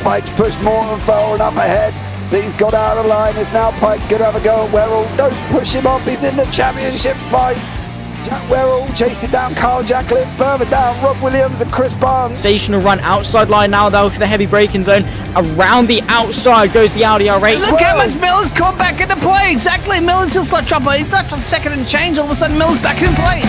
Pike's pushed more and far enough ahead. He's got out of line. Is now Pike going to have a go at Werrell? Don't push him off. He's in the championship fight. Jack Werrell chasing down Carl Jacklin. Further down, Rob Williams and Chris Barnes. Sensational run outside line now though for the heavy braking zone. Around the outside goes the Audi R8. Look how much Miller's come back into play. Exactly, Miller's still such up. He's touched on second and change. All of a sudden, Miller's back in play.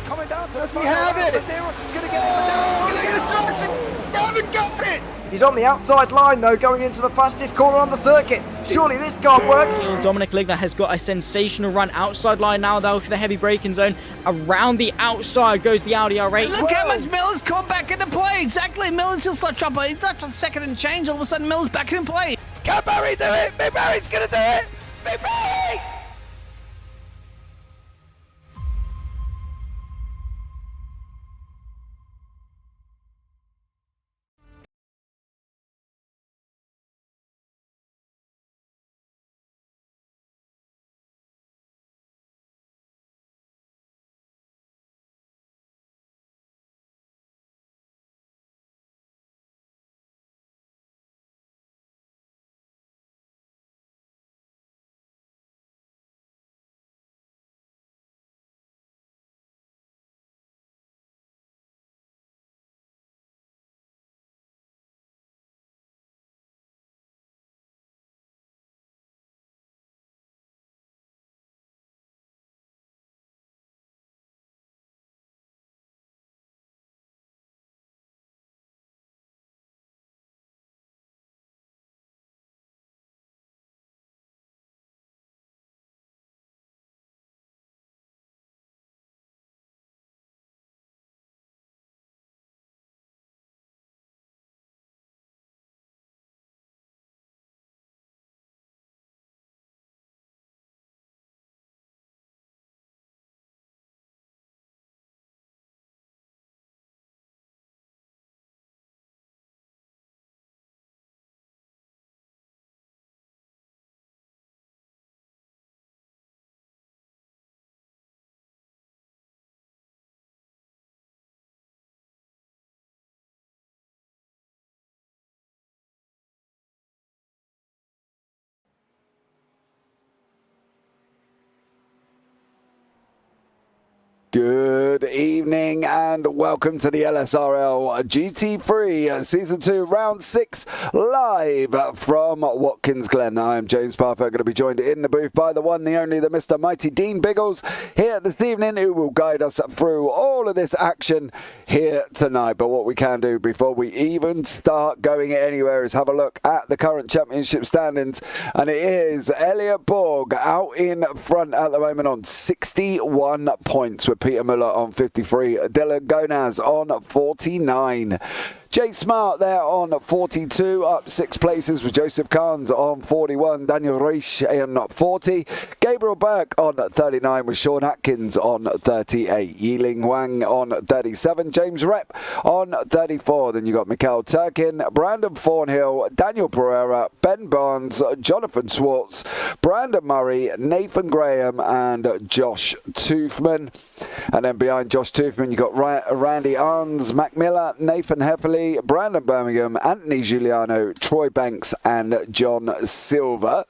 Coming down. Does he have it? Medeiros is going to get it. Oh, they're going to toss it. They haven't got it. He's on the outside line though, going into the fastest corner on the circuit. Surely this can't work. Dominic Ligner has got a sensational run outside line now though for the heavy braking zone. Around the outside goes the Audi R8. Look how much Miller's come back into play. Exactly, Miller's still such up. He's touched on second and change. All of a sudden, Miller's back in play. Can Barry do it? Big Barry's going to do it. Big Barry. Coming down. 'Cause he have it. Oh, they're going to toss it. Down the gullet. He's on the outside line though, going into the fastest corner on the circuit. Surely this can't work. Can Barry do it? Big Barry. Big Barry. Can Barry do it? Big Barry. 'Cause he have it. Good evening and welcome to the LSRL GT3 Season 2 Round 6 live from Watkins, Glen. I am James Parfitt, going to be joined in the booth by the one, the only, the Mr. Mighty Dean Biggles here this evening, who will guide us through all of this action here tonight. But what we can do before we even start going anywhere is have a look at the current championship standings, and it is Elliot Borg out in front at the moment on 61 points with Peter Muller on 53, Dylan Gonaz on 49. Jay Smart there on 42, up 6 places with Joseph Carnes on 41, Daniel Reich on 40, Gabriel Burke on 39 with Sean Atkins on 38, Yiling Wang on 37, James Rep on 34. Then you got Mikhail Turkin, Brandon Thornhill, Daniel Pereira, Ben Barnes, Jonathan Swartz, Brandon Murray, Nathan Graham and Josh Toothman. And then behind Josh Toothman you got Randy Arns, Mac Miller, Nathan Heffley, Brandon Birmingham, Anthony Giuliano, Troy Banks and John Silver.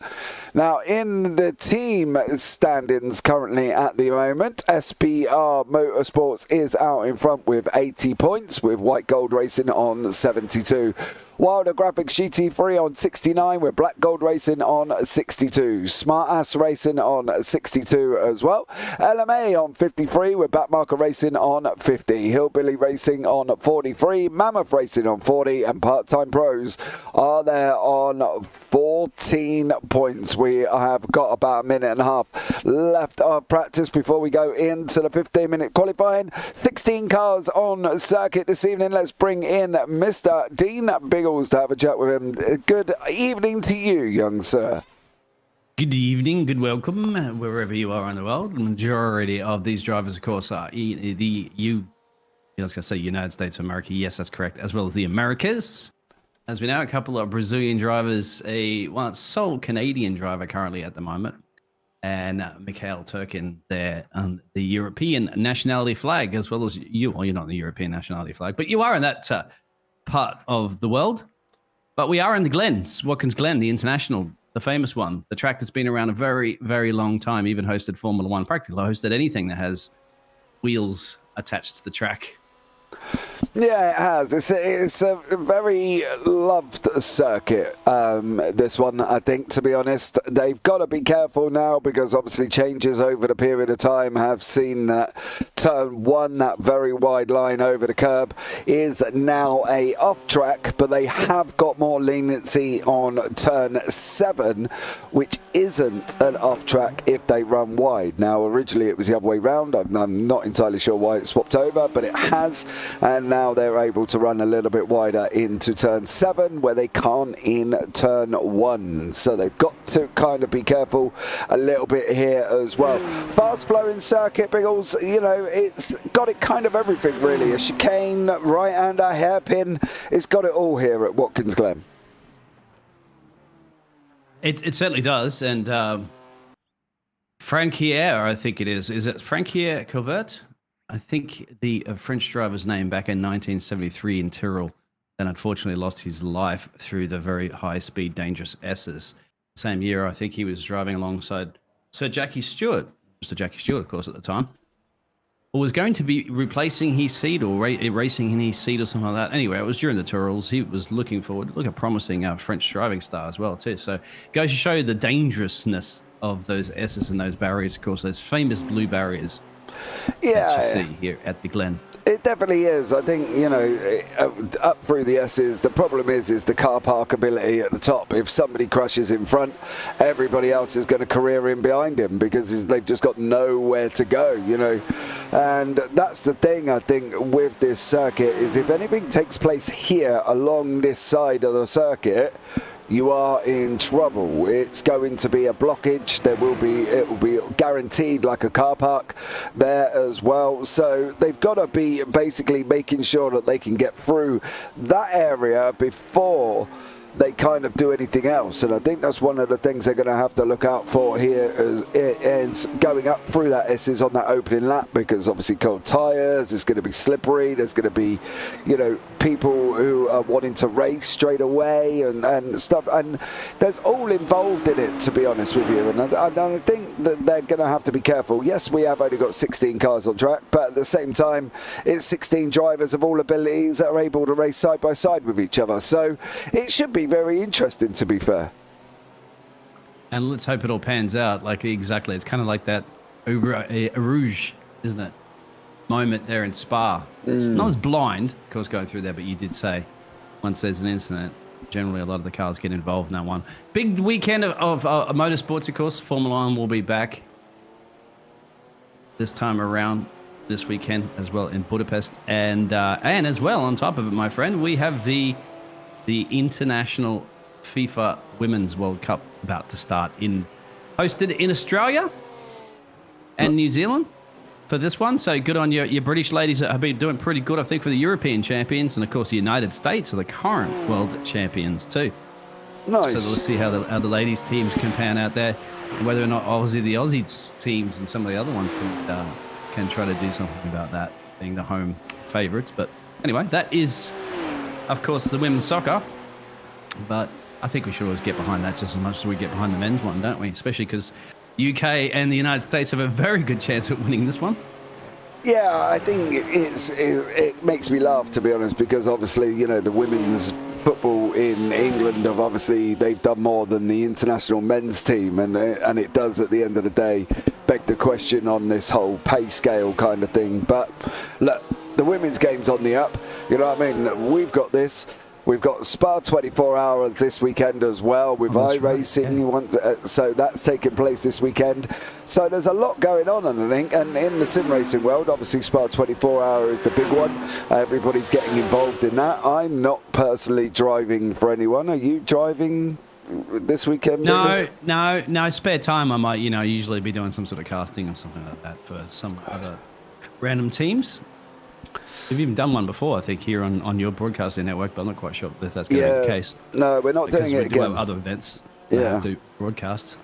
Now in the team standings currently at the moment, SPR Motorsports is out in front with 80 points with White Gold Racing on 72. Wilder Graphix GT3 on 69 with Black Gold Racing on 62. Smart Ass Racing on 62 as well. LMA on 53 with Backmarker Racing on 50. Hillbilly Racing on 43. Mammoth Racing on 40. And Part-Time Pros are there on 14 points. We have got about a minute and a half left of practice before we go into the 15-minute qualifying. 16 cars on circuit this evening. Let's bring in Mr. Dean Biggles to have a chat with him. Good evening to you, young sir. Good evening, good welcome, wherever you are in the world. The majority of these drivers, of course, are I was going to say United States of America. Yes, that's correct. As well as the Americas. As we know, a couple of Brazilian drivers, a sole Canadian driver currently at the moment, and Mikhail Turkin there on the European nationality flag, as well as you. Well, you're not on the European nationality flag, but you are in that part of the world. But we are in the Glen, Watkins Glen, the international, the famous one, the track that's been around a very, very long time, even hosted Formula One, practically hosted anything that has wheels attached to the track. Yeah, it has. It's a very loved circuit, this one, I think, to be honest. They've got to be careful now because obviously changes over the period of time have seen that turn 1, that very wide line over the curb, is now a off-track, but they have got more leniency on turn 7, which isn't an off-track if they run wide. Now, originally it was the other way round. I'm not entirely sure why it swapped over, but it has, and now they're able to run a little bit wider into turn 7 where they can't in turn 1. So they've got to kind of be careful a little bit here as well. Fast flowing circuit, Biggles, you know, it's got it kind of everything really. A chicane, right-hander, hairpin, it's got it all here at Watkins Glen. It certainly does. And Franquier, I think it is. Is it Franquier Covert? I think the French driver's name back in 1973 in Tyrrell, then unfortunately lost his life through the very high-speed, dangerous S's. Same year, I think he was driving alongside Sir Jackie Stewart, Mr. Jackie Stewart, of course, at the time, or was going to be replacing his seat or racing in his seat or something like that. Anyway, it was during the Tyrrells. He was looking forward. Look, a promising French driving star as well, too. So goes to show you the dangerousness of those S's and those barriers, of course, those famous blue barriers. Yeah, that you see here at the Glen. It definitely is. I think, you know, up through the S's, the problem is the car park ability at the top. If somebody crashes in front, everybody else is going to career in behind him because they've just got nowhere to go, you know. And that's the thing, I think, with this circuit is if anything takes place here along this side of the circuit, you are in trouble. It's going to be a blockage. It will be guaranteed like a car park there as well. So they've got to be basically making sure that they can get through that area before they kind of do anything else. And I think that's one of the things they're going to have to look out for here is going up through that S's on that opening lap, because obviously cold tyres, it's going to be slippery, there's going to be, you know, people who are wanting to race straight away and stuff, and there's all involved in it, to be honest with you. And I think that they're going to have to be careful. Yes, we have only got 16 cars on track, but at the same time, it's 16 drivers of all abilities that are able to race side by side with each other. So it should be very interesting, to be fair. And let's hope it all pans out. Like, exactly, it's kind of like that Rouge, isn't it? Moment there in Spa. It's not as blind, of course, going through there, but you did say once there's an incident, generally a lot of the cars get involved in that one. Big weekend of motorsports, of course. Formula One will be back this time around this weekend as well in Budapest, and as well on top of it, my friend, we have the International FIFA Women's World Cup about to start, hosted in Australia and New Zealand for this one. So good on your British ladies that have been doing pretty good, I think, for the European champions, and of course the United States are the current world champions too. Nice. So let's see how the ladies teams can pan out there, and whether or not the Aussie teams and some of the other ones can try to do something about that, being the home favourites. But anyway, that is, of course, the women's soccer. But I think we should always get behind that just as much as we get behind the men's one, don't we? Especially because UK and the United States have a very good chance at winning this one. Yeah, I think it makes me laugh, to be honest, because obviously, you know, the women's football in England they've done more than the international men's team, and it does at the end of the day beg the question on this whole pay scale kind of thing. But look, the women's game's on the up, you know what I mean? We've got this. We've got Spa 24 hours this weekend as well with iRacing. Right, yeah. So that's taking place this weekend. So there's a lot going on, I think. And in the sim racing world, obviously Spa 24 hour is the big one. Everybody's getting involved in that. I'm not personally driving for anyone. Are you driving this weekend? No. Spare time, I might, usually be doing some sort of casting or something like that for some other random teams. We've even done one before, I think, here on your broadcasting network, but I'm not quite sure if that's going to be the case. No, we're not doing it we do again. Have other events do broadcasts.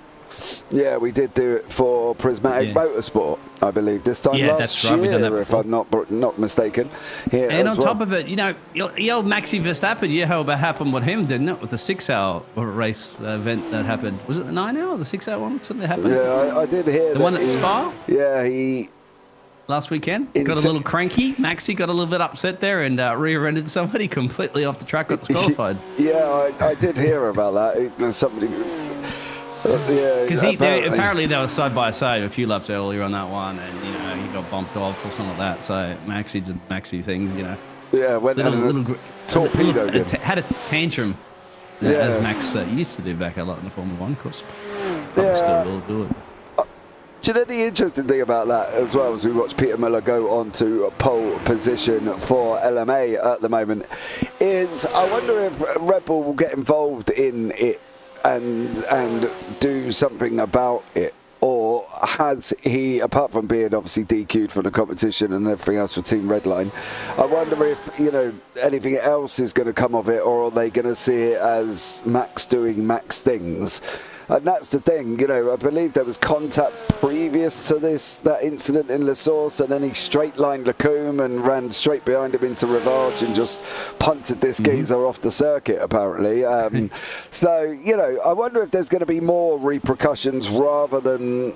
Yeah, we did do it for Prismatic Motorsport, I believe, this time last year, if I'm not mistaken. Here and on well. top of it, the old Maxi Verstappen, you heard what happened with him, didn't it? With the 6-hour race event that happened. Was it the 9-hour or the 6-hour one? Something happened? Yeah, I did hear the one at Spa? Yeah, he... Last weekend, got a little cranky. Maxi got a little bit upset there and rear-ended somebody completely off the track that was qualified. Yeah, I did hear about that. Somebody... Because apparently they were side by side a few laps earlier on that one, and he got bumped off or something like that. So Maxi did Maxi things, Yeah, went torpedo. Had a tantrum, as Max used to do back a lot in the Formula One, of course. Probably still will do it. Do you know the interesting thing about that as well, as we watch Peter Miller go on to pole position for LMA at the moment, is I wonder if Red Bull will get involved in it and do something about it, or has he, apart from being obviously DQ'd from the competition and everything else for Team Redline, I wonder if anything else is going to come of it, or are they going to see it as Max doing Max things? And that's the thing, I believe there was contact previous to that incident in La Source, and then he straight-lined Lacombe and ran straight behind him into Rivage and just punted this geezer off the circuit, apparently. So, I wonder if there's going to be more repercussions rather than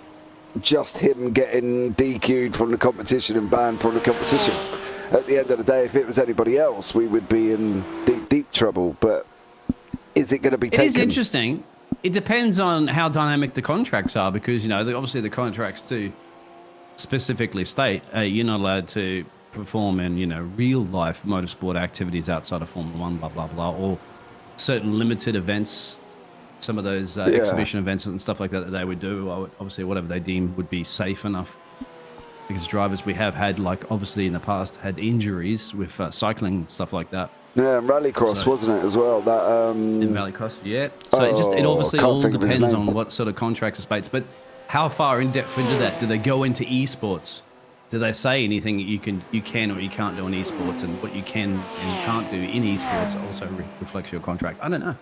just him getting DQ'd from the competition and banned from the competition. At the end of the day, if it was anybody else, we would be in deep, deep trouble. But is it going to be taken? It is interesting. It depends on how dynamic the contracts are, because, obviously the contracts do specifically state you're not allowed to perform in, real-life motorsport activities outside of Formula One, blah, blah, blah, or certain limited events, some of those exhibition events and stuff like that they would do, obviously whatever they deem would be safe enough. Because drivers we have had, obviously in the past, had injuries with cycling and stuff like that. Yeah, Rallycross, wasn't it, as well? In Rallycross, yeah. So it obviously all depends on what sort of contracts are spates. But how far in depth into that? Do they go into esports? Do they say anything that you can or you can't do in esports, and what you can and you can't do in esports also reflects your contract? I don't know.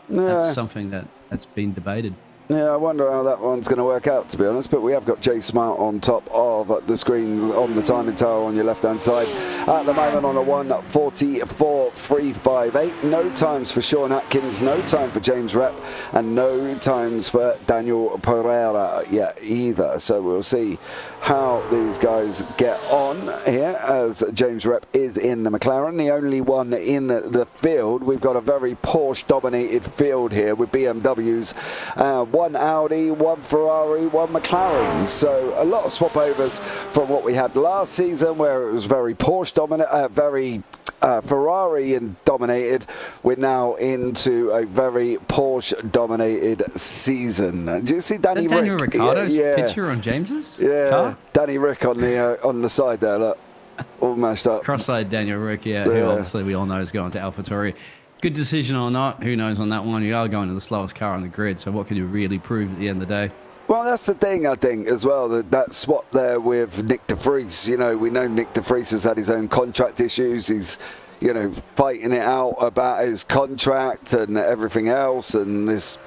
That's something that's been debated. Yeah, I wonder how that one's going to work out, to be honest. But we have got Jay Smart on top of the screen on the timing tower on your left-hand side. At the moment on a 1:44.358. No times for Sean Atkins, no time for James Rep, and no times for Daniel Pereira yet either. So we'll see how these guys get on here as James Rep is in the McLaren, the only one in the field. We've got a very Porsche-dominated field here with BMWs. One Audi, one Ferrari, one McLaren. So a lot of swap overs from what we had last season, where it was very Porsche dominant, very Ferrari and dominated. We're now into a very Porsche dominated season. Do you see Danny Rick? Daniel Ricciardo's picture on James's car? Danny Rick on the side there, look. All mashed up. Cross-eyed Daniel Rick, who obviously we all know is going to AlphaTauri. Good decision or not, who knows on that one. You are going to the slowest car on the grid, so what can you really prove at the end of the day? Well, that's the thing, I think, as well, that swap there with Nick de Vries. You know, we know Nick de Vries has had his own contract issues. He's, you know, fighting it out about his contract and everything else, and this,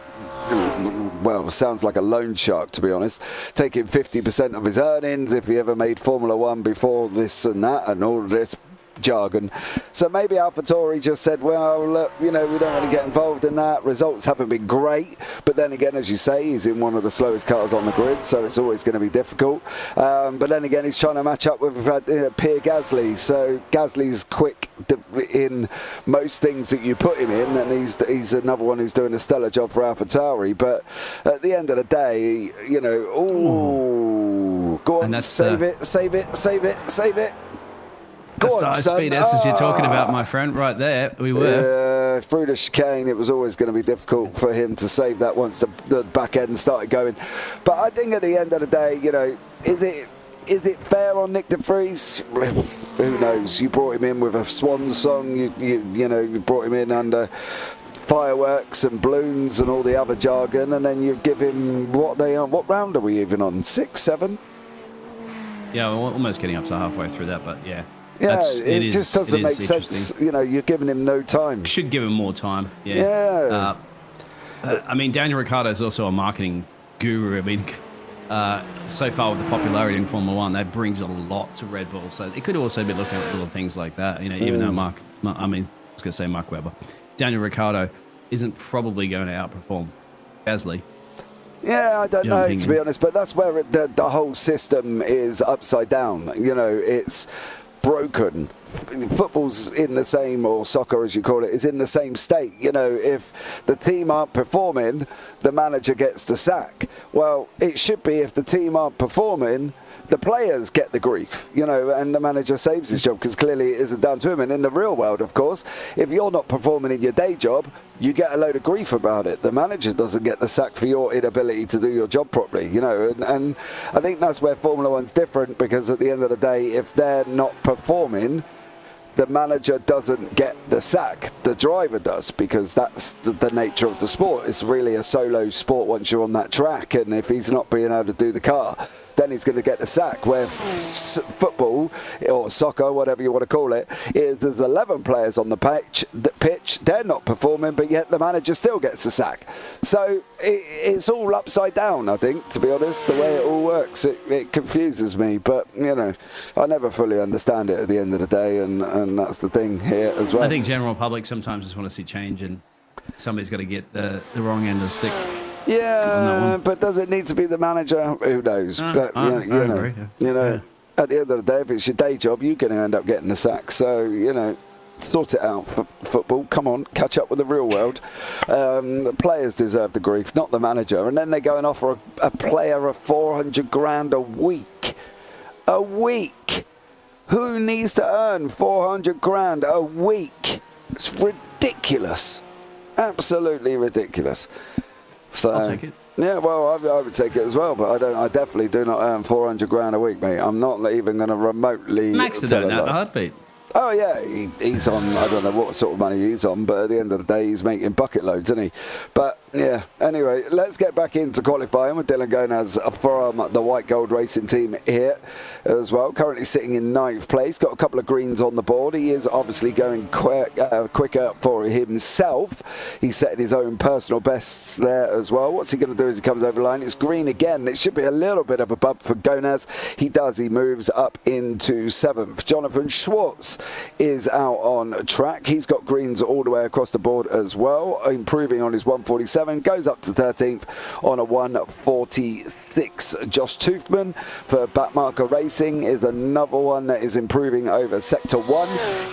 well, sounds like a loan shark, to be honest, taking 50% of his earnings if he ever made Formula One before this and that and all of this jargon. So maybe AlphaTauri just said, well, look, you know, we don't want to get involved in that. Results haven't been great, but then again, as you say, he's in one of the slowest cars on the grid, so it's always going to be difficult. But then again, he's trying to match up with Pierre Gasly, so Gasly's quick in most things that you put him in, and he's another one who's doing a stellar job for AlphaTauri. But at the end of the day, you know, go on, save it. That's the high-speed S's you're talking about, my friend, right there. We were. Through the chicane, it was always going to be difficult for him to save that once the back end started going. But I think at the end of the day, you know, is it fair on Nick de Vries? Who knows? You brought him in with a swan song. You know, you brought him in under fireworks and balloons and all the other jargon, and then you give him what round are we even on? 6, 7? Yeah, we're almost getting up to halfway through that, but yeah. Yeah, it just doesn't make sense. You know, you're giving him no time. Should give him more time. Yeah. I mean, Daniel Ricciardo is also a marketing guru. I mean, so far with the popularity in Formula One, that brings a lot to Red Bull. So it could also be looking at little things like that. You know, even though I was going to say Mark Webber, Daniel Ricciardo isn't probably going to outperform Gasly. Yeah, I don't know, to be honest, but that's where the whole system is upside down. You know, it's broken. Football's in the same, or soccer as you call it, is in the same state. You know, if the team aren't performing, the manager gets the sack. Well, it should be if the team aren't performing, the players get the grief, you know, and the manager saves his job, because clearly it isn't down to him. And in the real world, of course, if you're not performing in your day job, you get a load of grief about it. The manager doesn't get the sack for your inability to do your job properly, you know. And I think that's where Formula One's different, because at the end of the day, if they're not performing, the manager doesn't get the sack, the driver does, because that's the nature of the sport. It's really a solo sport once you're on that track, and if he's not being able to do the car, then he's going to get the sack. Where football or soccer, whatever you want to call it, is there's 11 players on the pitch, they're not performing, but yet the manager still gets the sack. So it's all upside down, I think, to be honest, the way it all works. It confuses me, but, you know, I never fully understand it at the end of the day, and that's the thing here as well. I think general public sometimes just want to see change, and somebody's got to get the wrong end of the stick. Yeah, but does it need to be the manager? Who knows? But you know, at the end of the day, if it's your day job, you're going to end up getting the sack. So, you know, sort it out for football. Come on, catch up with the real world. The players deserve the grief, not the manager. And then they go and offer a player of 400 grand a week. A week. Who needs to earn 400 grand a week? It's ridiculous. Absolutely ridiculous. So, I'll take it. Yeah, well, I would take it as well, but I definitely do not earn 400 grand a week, mate. I'm not even going to remotely. Max to do it now, heartbeat. Oh yeah, he's on, I don't know what sort of money he's on, but at the end of the day he's making bucket loads, isn't he? But yeah, anyway, let's get back into qualifying with Dylan Gonaz from the White Gold Racing team here as well. Currently sitting in 9th place, got a couple of greens on the board. He is obviously going quicker for himself. He's setting his own personal bests there as well. What's he going to do as he comes over the line? It's green again. It should be a little bit of a bump for Gonaz. He does. He moves up into 7th. Jonathan Schwartz is out on track. He's got greens all the way across the board as well, improving on his 147, goes up to 13th on a 146. Josh Toothman for Backmarker Racing is another one that is improving over Sector 1.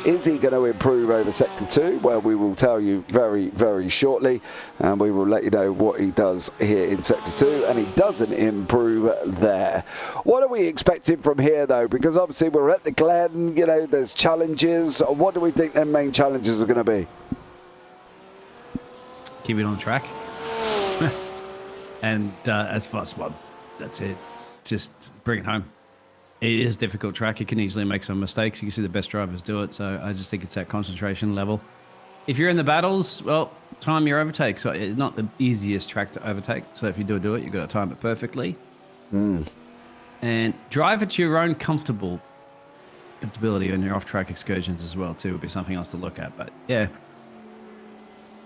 Is he going to improve over Sector 2? Well, we will tell you very, very shortly, and we will let you know what he does here in Sector 2, and he doesn't improve there. What are we expecting from here, though? Because obviously we're at the Glen, you know, there's challenges. What do we think their main challenges are going to be? Keep it on track. And as far as well, that's it. Just bring it home. It is a difficult track. You can easily make some mistakes. You can see the best drivers do it. So I just think it's that concentration level. If you're in the battles, well, time your overtake. So it's not the easiest track to overtake. So if you do it, you've got to time it perfectly. And drive at your own comfortability on your off-track excursions as well, too, would be something else to look at. But yeah.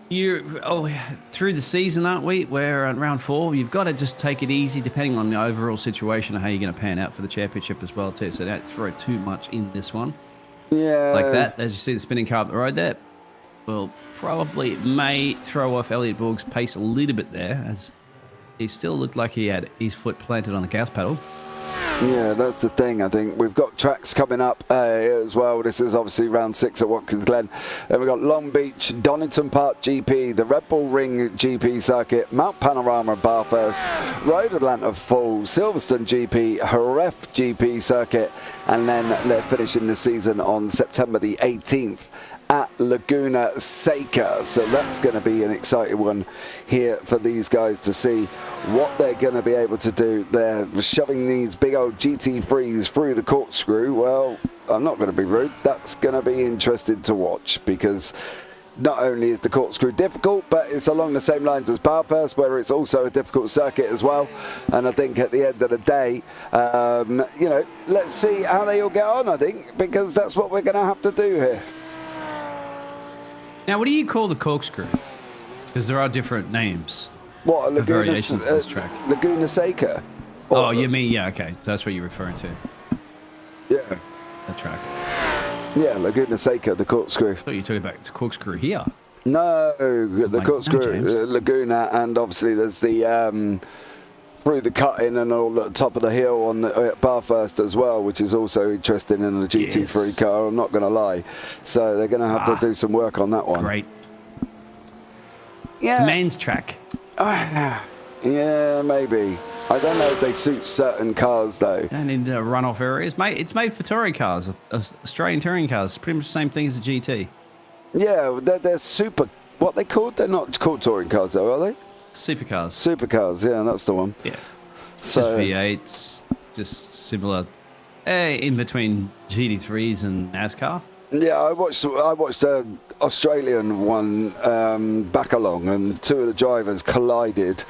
Through the season, aren't we? We're on round 4. You've got to just take it easy, depending on the overall situation of how you're going to pan out for the championship as well, too. So don't throw too much in this one. Yeah. Like that, as you see the spinning car up the road there, well, probably may throw off Elliot Borg's pace a little bit there, as he still looked like he had his foot planted on the gas pedal. Yeah, that's the thing. I think we've got tracks coming up as well. This is obviously round 6 at Watkins Glen. Then we've got Long Beach, Donington Park GP, the Red Bull Ring GP circuit, Mount Panorama Bathurst, Road Atlanta Falls, Silverstone GP, Jerez GP circuit, and then they're finishing the season on September the 18th at Laguna Seca. So that's going to be an exciting one here for these guys to see what they're going to be able to do. They're shoving these big old GT3s through the corkscrew. Well, I'm not going to be rude. That's going to be interesting to watch, because not only is the corkscrew difficult, but it's along the same lines as Parfitt, where it's also a difficult circuit as well. And I think at the end of the day, you know, let's see how they all get on, I think, because that's what we're going to have to do here. Now, what do you call the corkscrew? Because there are different names. What, a Laguna, variations of this track. Laguna Seca? Oh, you mean, yeah, okay. So that's what you're referring to. Yeah. The track. Yeah, Laguna Seca, the corkscrew. I thought you were talking about the corkscrew here. No, the corkscrew, no, Laguna, and obviously there's the through the cutting and all at the top of the hill on the Bathurst as well, which is also interesting in the GT3 car, I'm not going to lie. So they're going to have to do some work on that one. Great. Yeah. Men's track. Yeah, maybe. I don't know if they suit certain cars, though. And in the runoff areas. It's made for touring cars, Australian touring cars. Pretty much the same thing as a GT. Yeah, they're super... What they called? They're not called touring cars, though, are they? Supercars. Supercars, yeah, that's the one. Yeah. So, just V8s, just similar, in between GT3s and NASCAR. Yeah, I watched an Australian one back along, and two of the drivers collided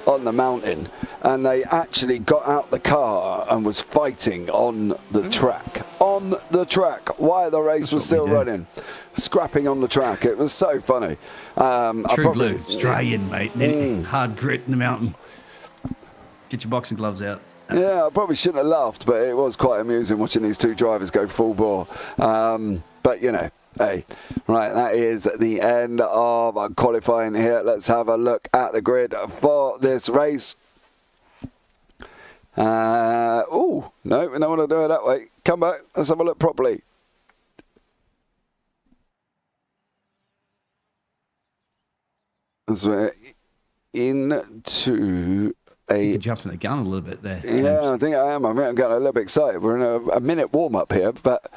on the mountain, and they actually got out the car and was fighting on the track. On the track, while the race was still running, scrapping on the track. It was so funny. True blue, Australian, mate. Hard grit in the mountain. Get your boxing gloves out. Yeah, I probably shouldn't have laughed, but it was quite amusing watching these two drivers go full bore. But, you know, hey, right, that is the end of qualifying here. Let's have a look at the grid for this race. Oh, no, we don't want to do it that way. Come back, let's have a look properly. As we're into You're jumping the gun a little bit there. Yeah, I think I am. I'm getting a little bit excited. We're in a minute warm-up here, but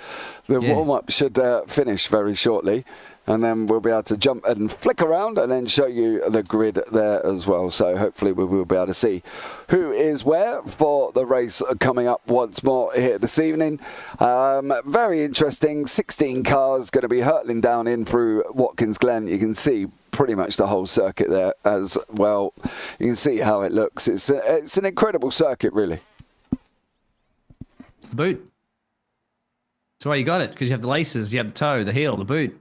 the warm-up should finish very shortly. And then we'll be able to jump and flick around and then show you the grid there as well. So hopefully we will be able to see who is where for the race coming up once more here this evening. Very interesting. 16 cars going to be hurtling down in through Watkins Glen. You can see pretty much the whole circuit there as well. You can see how it looks. It's an incredible circuit, really. It's the boot. That's why you got it, because you have the laces, you have the toe, the heel, the boot.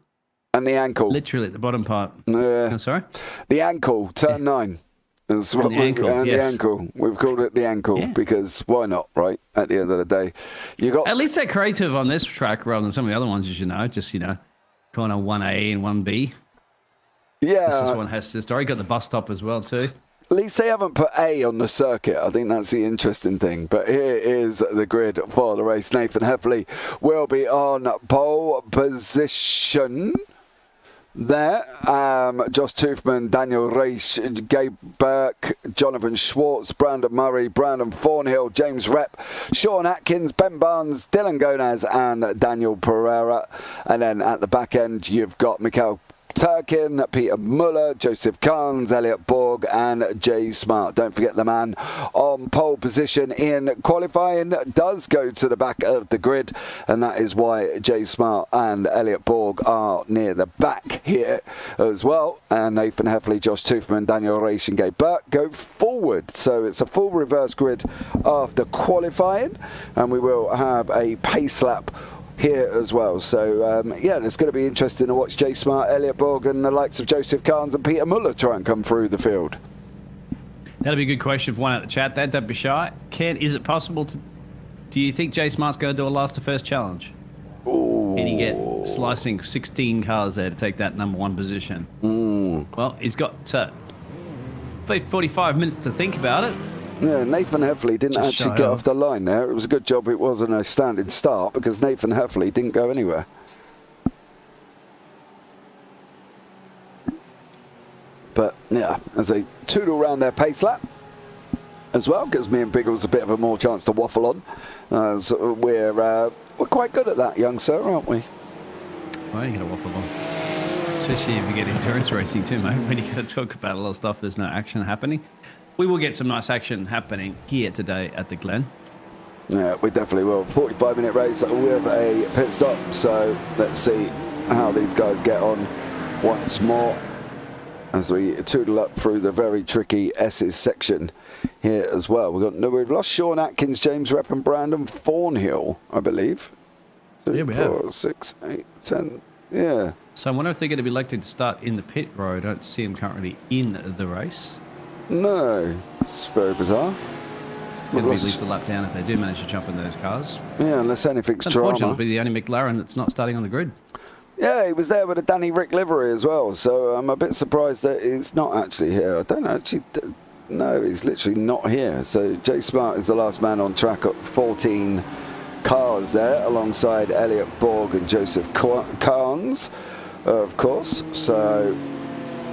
And the ankle. Literally at the bottom part. Sorry? The ankle, turn 9. That's what the ankle, the ankle. We've called it the ankle because why not, right? At the end of the day. You got at least they're creative on this track rather than some of the other ones, as you know. Just, kind of 1A and 1B. Yeah. This one has this story. Got the bus stop as well, too. At least they haven't put A on the circuit. I think that's the interesting thing. But here is the grid for the race. Nathan Heffley will be on pole position. There, Josh Toothman, Daniel Reish, Gabe Burke, Jonathan Schwartz, Brandon Murray, Brandon Thornhill, James Rep, Sean Atkins, Ben Barnes, Dylan Gonaz and Daniel Pereira. And then at the back end you've got Mikhail Turkin, Peter Muller, Joseph Carnes, Elliot Borg and Jay Smart. Don't forget the man on pole position in qualifying does go to the back of the grid, and that is why Jay Smart and Elliot Borg are near the back here as well. And Nathan Heffley, Josh Toothman, Daniel Reish and Gabe Burke go forward. So it's a full reverse grid after qualifying, and we will have a pace lap here as well. So yeah, it's going to be interesting to watch Jay Smart, Elliot Borg and the likes of Joseph Carnes and Peter Muller try and come through the field. That'll be a good question for one out the chat there. Don't be shy. Ken, is it possible to... Do you think Jay Smart's going to do a last to first challenge? Ooh. Can he get slicing 16 cars there to take that number 1 position? Well, he's got 45 minutes to think about it. Yeah, Nathan Heffley didn't actually get off the line there. It was a good job it wasn't a standing start because Nathan Heffley didn't go anywhere. But yeah, as they tootle around their pace lap as well, gives me and Biggles a bit of a more chance to waffle on. As we're quite good at that, young sir, aren't we? Well, you got to waffle on. Especially if you get endurance racing too, mate. When you got to talk about a lot of stuff, there's no action happening. We will get some nice action happening here today at the Glen. Yeah, we definitely will. 45-minute race with a pit stop. So let's see how these guys get on once more as we tootle up through the very tricky S's section here as well. We've lost Sean Atkins, James Rep and Brandon Thornhill, I believe. 2, 4, 6, 8, 10. Yeah. So I wonder if they're going to be elected to start in the pit row. I don't see them currently in the race. No, it's very bizarre. Going to be at least a lap down if they do manage to jump in those cars. Yeah, unless anything's drama. Unfortunately, it'll be the only McLaren that's not starting on the grid. Yeah, he was there with a Danny Rick livery as well, so I'm a bit surprised that he's not actually here. I don't actually... No, he's literally not here. So Jay Smart is the last man on track at 14 cars there, alongside Elliot Borg and Joseph Carnes, of course. So...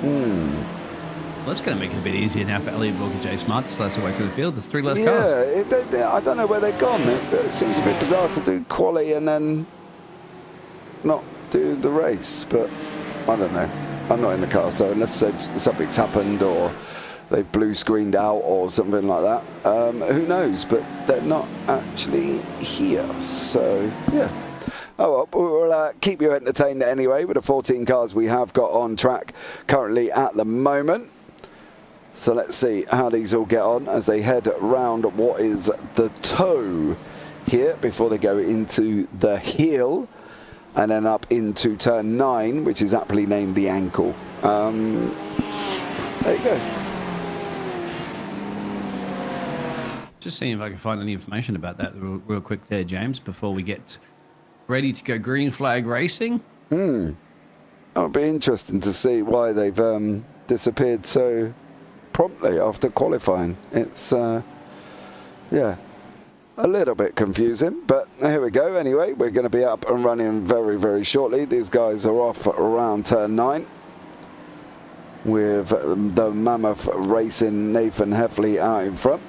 Well, that's going to make it a bit easier now for Elliot Borg and Jay Smart to slice away through the field. There's 3 less cars. Yeah, I don't know where they've gone. It seems a bit bizarre to do quali and then not do the race, but I don't know. I'm not in the car, so unless something's happened or they blue screened out or something like that, who knows? But they're not actually here, so yeah. Oh well, we'll keep you entertained anyway with the 14 cars we have got on track currently at the moment. So let's see how these all get on as they head round what is the toe here before they go into the heel and then up into turn 9, which is aptly named the ankle. There you go. Just seeing if I can find any information about that real quick there, James, before we get ready to go green flag racing. It'll be interesting to see why they've disappeared so promptly after qualifying. It's yeah, a little bit confusing, but here we go. Anyway, we're going to be up and running very, very shortly. These guys are off around turn 9. with the Mammoth Racing Nathan Heffley out in front.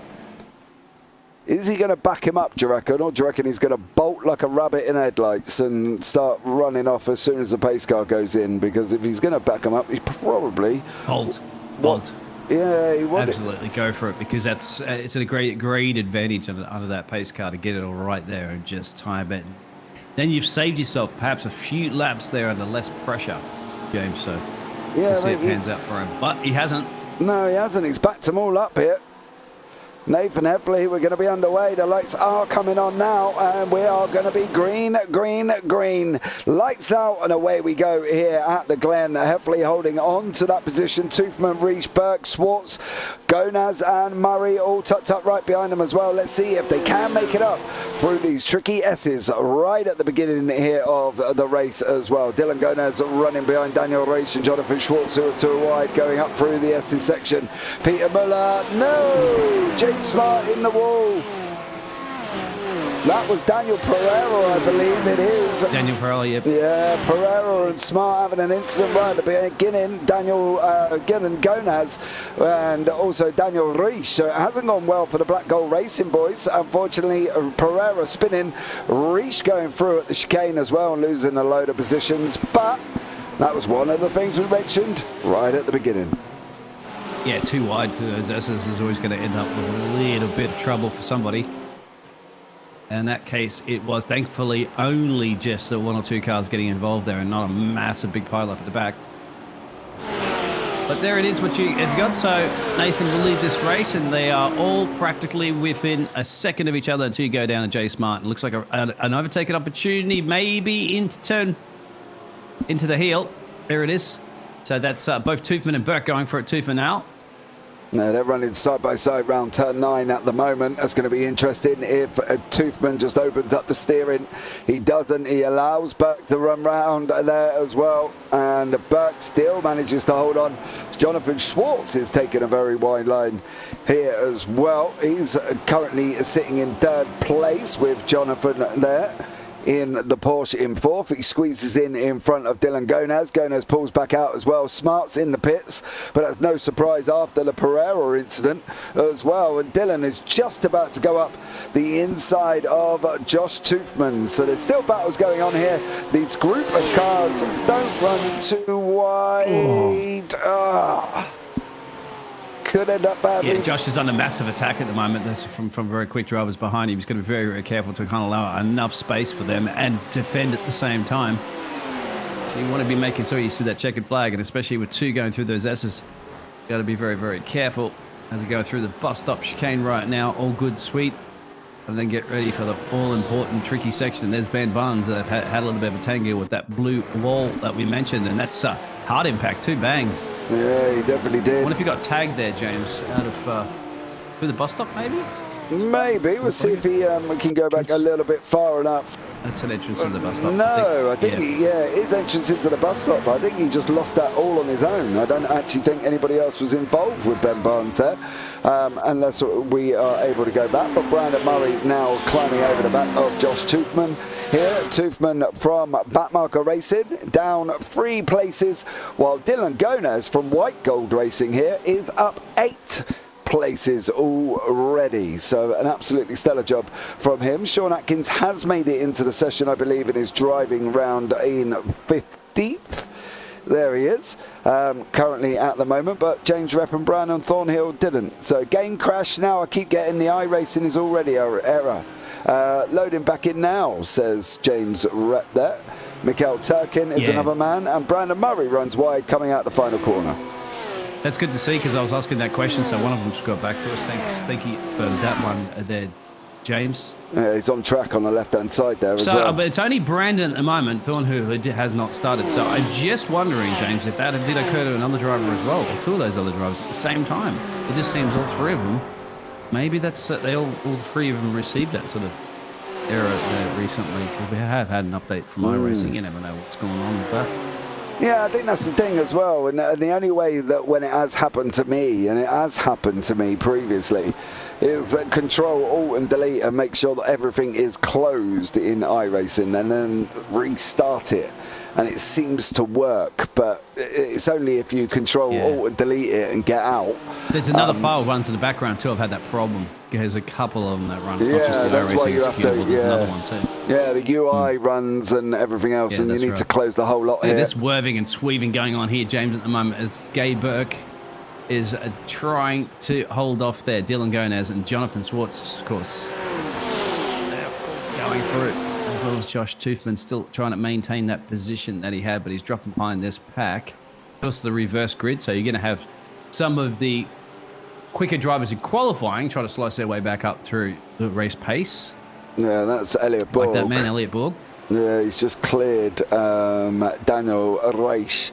Is he going to back him up, do you reckon? Or do you reckon he's going to bolt like a rabbit in headlights and start running off as soon as the pace car goes in? Because if he's going to back him up, he's probably... Bolt. Yeah, he would. Absolutely go for it, because that's it's a great advantage under that pace car to get it all right there and just time it. Then you've saved yourself perhaps a few laps there under less pressure, James. So yeah, we'll see it pans out for him. But he hasn't. No, he hasn't. He's backed them all up here. Nathan Heffley, we're going to be underway. The lights are coming on now, and we are going to be green, green, green. Lights out, and away we go here at the Glen. Heffley holding on to that position. Toothman, Reich, Burke, Swartz, Gonaz, and Murray all tucked up right behind them as well. Let's see if they can make it up through these tricky S's right at the beginning here of the race as well. Dylan Gonaz running behind Daniel Reich and Jonathan Schwartz, who are too wide, going up through the S's section. Peter Muller, no! Jay Smart in the wall. That was Daniel Pereira, I believe it is. Daniel Pereira, yep. Yeah, Pereira and Smart having an incident right at the beginning. Daniel Gonaz and also Daniel Reich. So it hasn't gone well for the Black Gold Racing boys. Unfortunately, Pereira spinning, Reich going through at the chicane as well and losing a load of positions. But that was one of the things we mentioned right at the beginning. Yeah, too wide to those S's is always going to end up with a little bit of trouble for somebody. In that case, it was thankfully only just one or two cars getting involved there and not a massive big pile up at the back. But there it is, what you've got. So Nathan will lead this race, and they are all practically within a second of each other until you go down to Jay Smart. It looks like an overtaken opportunity, maybe into the heel. There it is. So that's both Toothman and Burke going for it. Toothman now. No, they're running side by side round turn 9 at the moment. That's going to be interesting if Toothman just opens up the steering. He doesn't. He allows Burke to run round there as well. And Burke still manages to hold on. Jonathan Schwartz is taking a very wide line here as well. He's currently sitting in 3rd place with Jonathan there. In the Porsche in 4th, he squeezes in front of Dylan Gonaz. Gonaz pulls back out as well. Smart's in the pits, but that's no surprise after the Pereira incident as well. And Dylan is just about to go up the inside of Josh Toothman. So there's still battles going on here. This group of cars don't run too wide. Could end up badly. Yeah, Josh is under massive attack at the moment. That's from very quick drivers behind him. He's got to be very, very careful to kind of allow enough space for them and defend at the same time. So you want to be making sure you see that checkered flag, and especially with two going through those S's, got to be very, very careful as we go through the bus stop chicane right now. All good, sweet. And then get ready for the all-important tricky section. And there's Ben Barnes that have had a little bit of a tango with that blue wall that we mentioned, and that's hard impact too. Bang. Yeah, he definitely did. I wonder if you got tagged there, James, out of through the bus stop, maybe? Maybe. We'll see if he can go back a little bit far enough. That's an entrance into the bus stop. No, I think his entrance into the bus stop, I think he just lost that all on his own. I don't actually think anybody else was involved with Ben Barnes there, unless we are able to go back. But Brandon Murray now climbing over the back of Josh Toothman here. Toothman from Backmarker Racing down 3 places, while Dylan Gonaz from White Gold Racing here is up 8 places already. So an absolutely stellar job from him. Sean Atkins has made it into the session, I believe, and is driving round in 15th. There he is, currently at the moment, but James Rep and Brandon Thornhill didn't. So game crash now. I keep getting the iRacing is already an error. Loading back in now, says James Rep there. Mikhail Turkin is another man, and Brandon Murray runs wide coming out the final corner. That's good to see, because I was asking that question, so one of them just got back to us. Thank you for that one there, James. Yeah, he's on track on the left-hand side there as well. But it's only Brandon at the moment, Thornhill, who has not started. So I'm just wondering, James, if that did occur to another driver as well, or 2 of those other drivers at the same time. It just seems all 3 of them. Maybe that's all 3 of them received that sort of error there recently, because we have had an update from iRacing. You never know what's going on with that. Yeah, I think that's the thing as well. And the only way that when it has happened to me, and it has happened to me previously, is that Control, Alt and Delete and make sure that everything is closed in iRacing and then restart it. and it seems to work, but it's only if you control alt and delete it and get out. There's another file runs in the background too. I've had that problem. There's a couple of them that run. It's Yeah, not just the that's why iRacing you have to, executable, there's another one too. Yeah, the UI runs and everything else, Yeah, and you that's need right. to close the whole lot Yeah, here. there's swerving and sweeping going on here, James, at the moment, as Gay Burke is trying to hold off there. Dylan Gonez and Jonathan Schwartz, of course, they're going for it, as well as Josh Toothman still trying to maintain that position that he had, but he's dropping behind this pack. Of course, the reverse grid, so you're going to have some of the quicker drivers in qualifying try to slice their way back up through the race pace. Yeah, that's Elliot Borg. Like that man, Elliot Borg. Yeah, he's just cleared Daniel Reich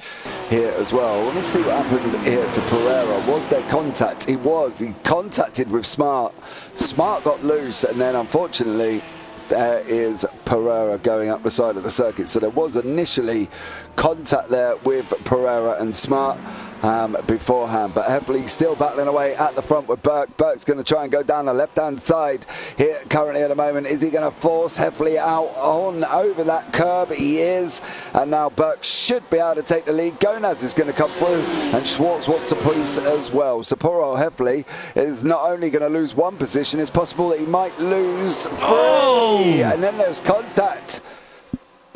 here as well. Let's see what happened here to Pereira. Was there contact? He was. He contacted with Smart. Smart got loose, and then unfortunately there is Pereira going up the side of the circuit. So there was initially contact there with Pereira and Smart beforehand, but Heffley still battling away at the front with Burke. Burke's going to try and go down the left-hand side here currently at the moment. Is he going to force Heffley out on over that curb? He is, and now Burke should be able to take the lead. Gonaz is going to come through, and Schwartz wants a piece as well. So poor old Heffley is not only going to lose one position, it's possible that he might lose three. And then there's contact.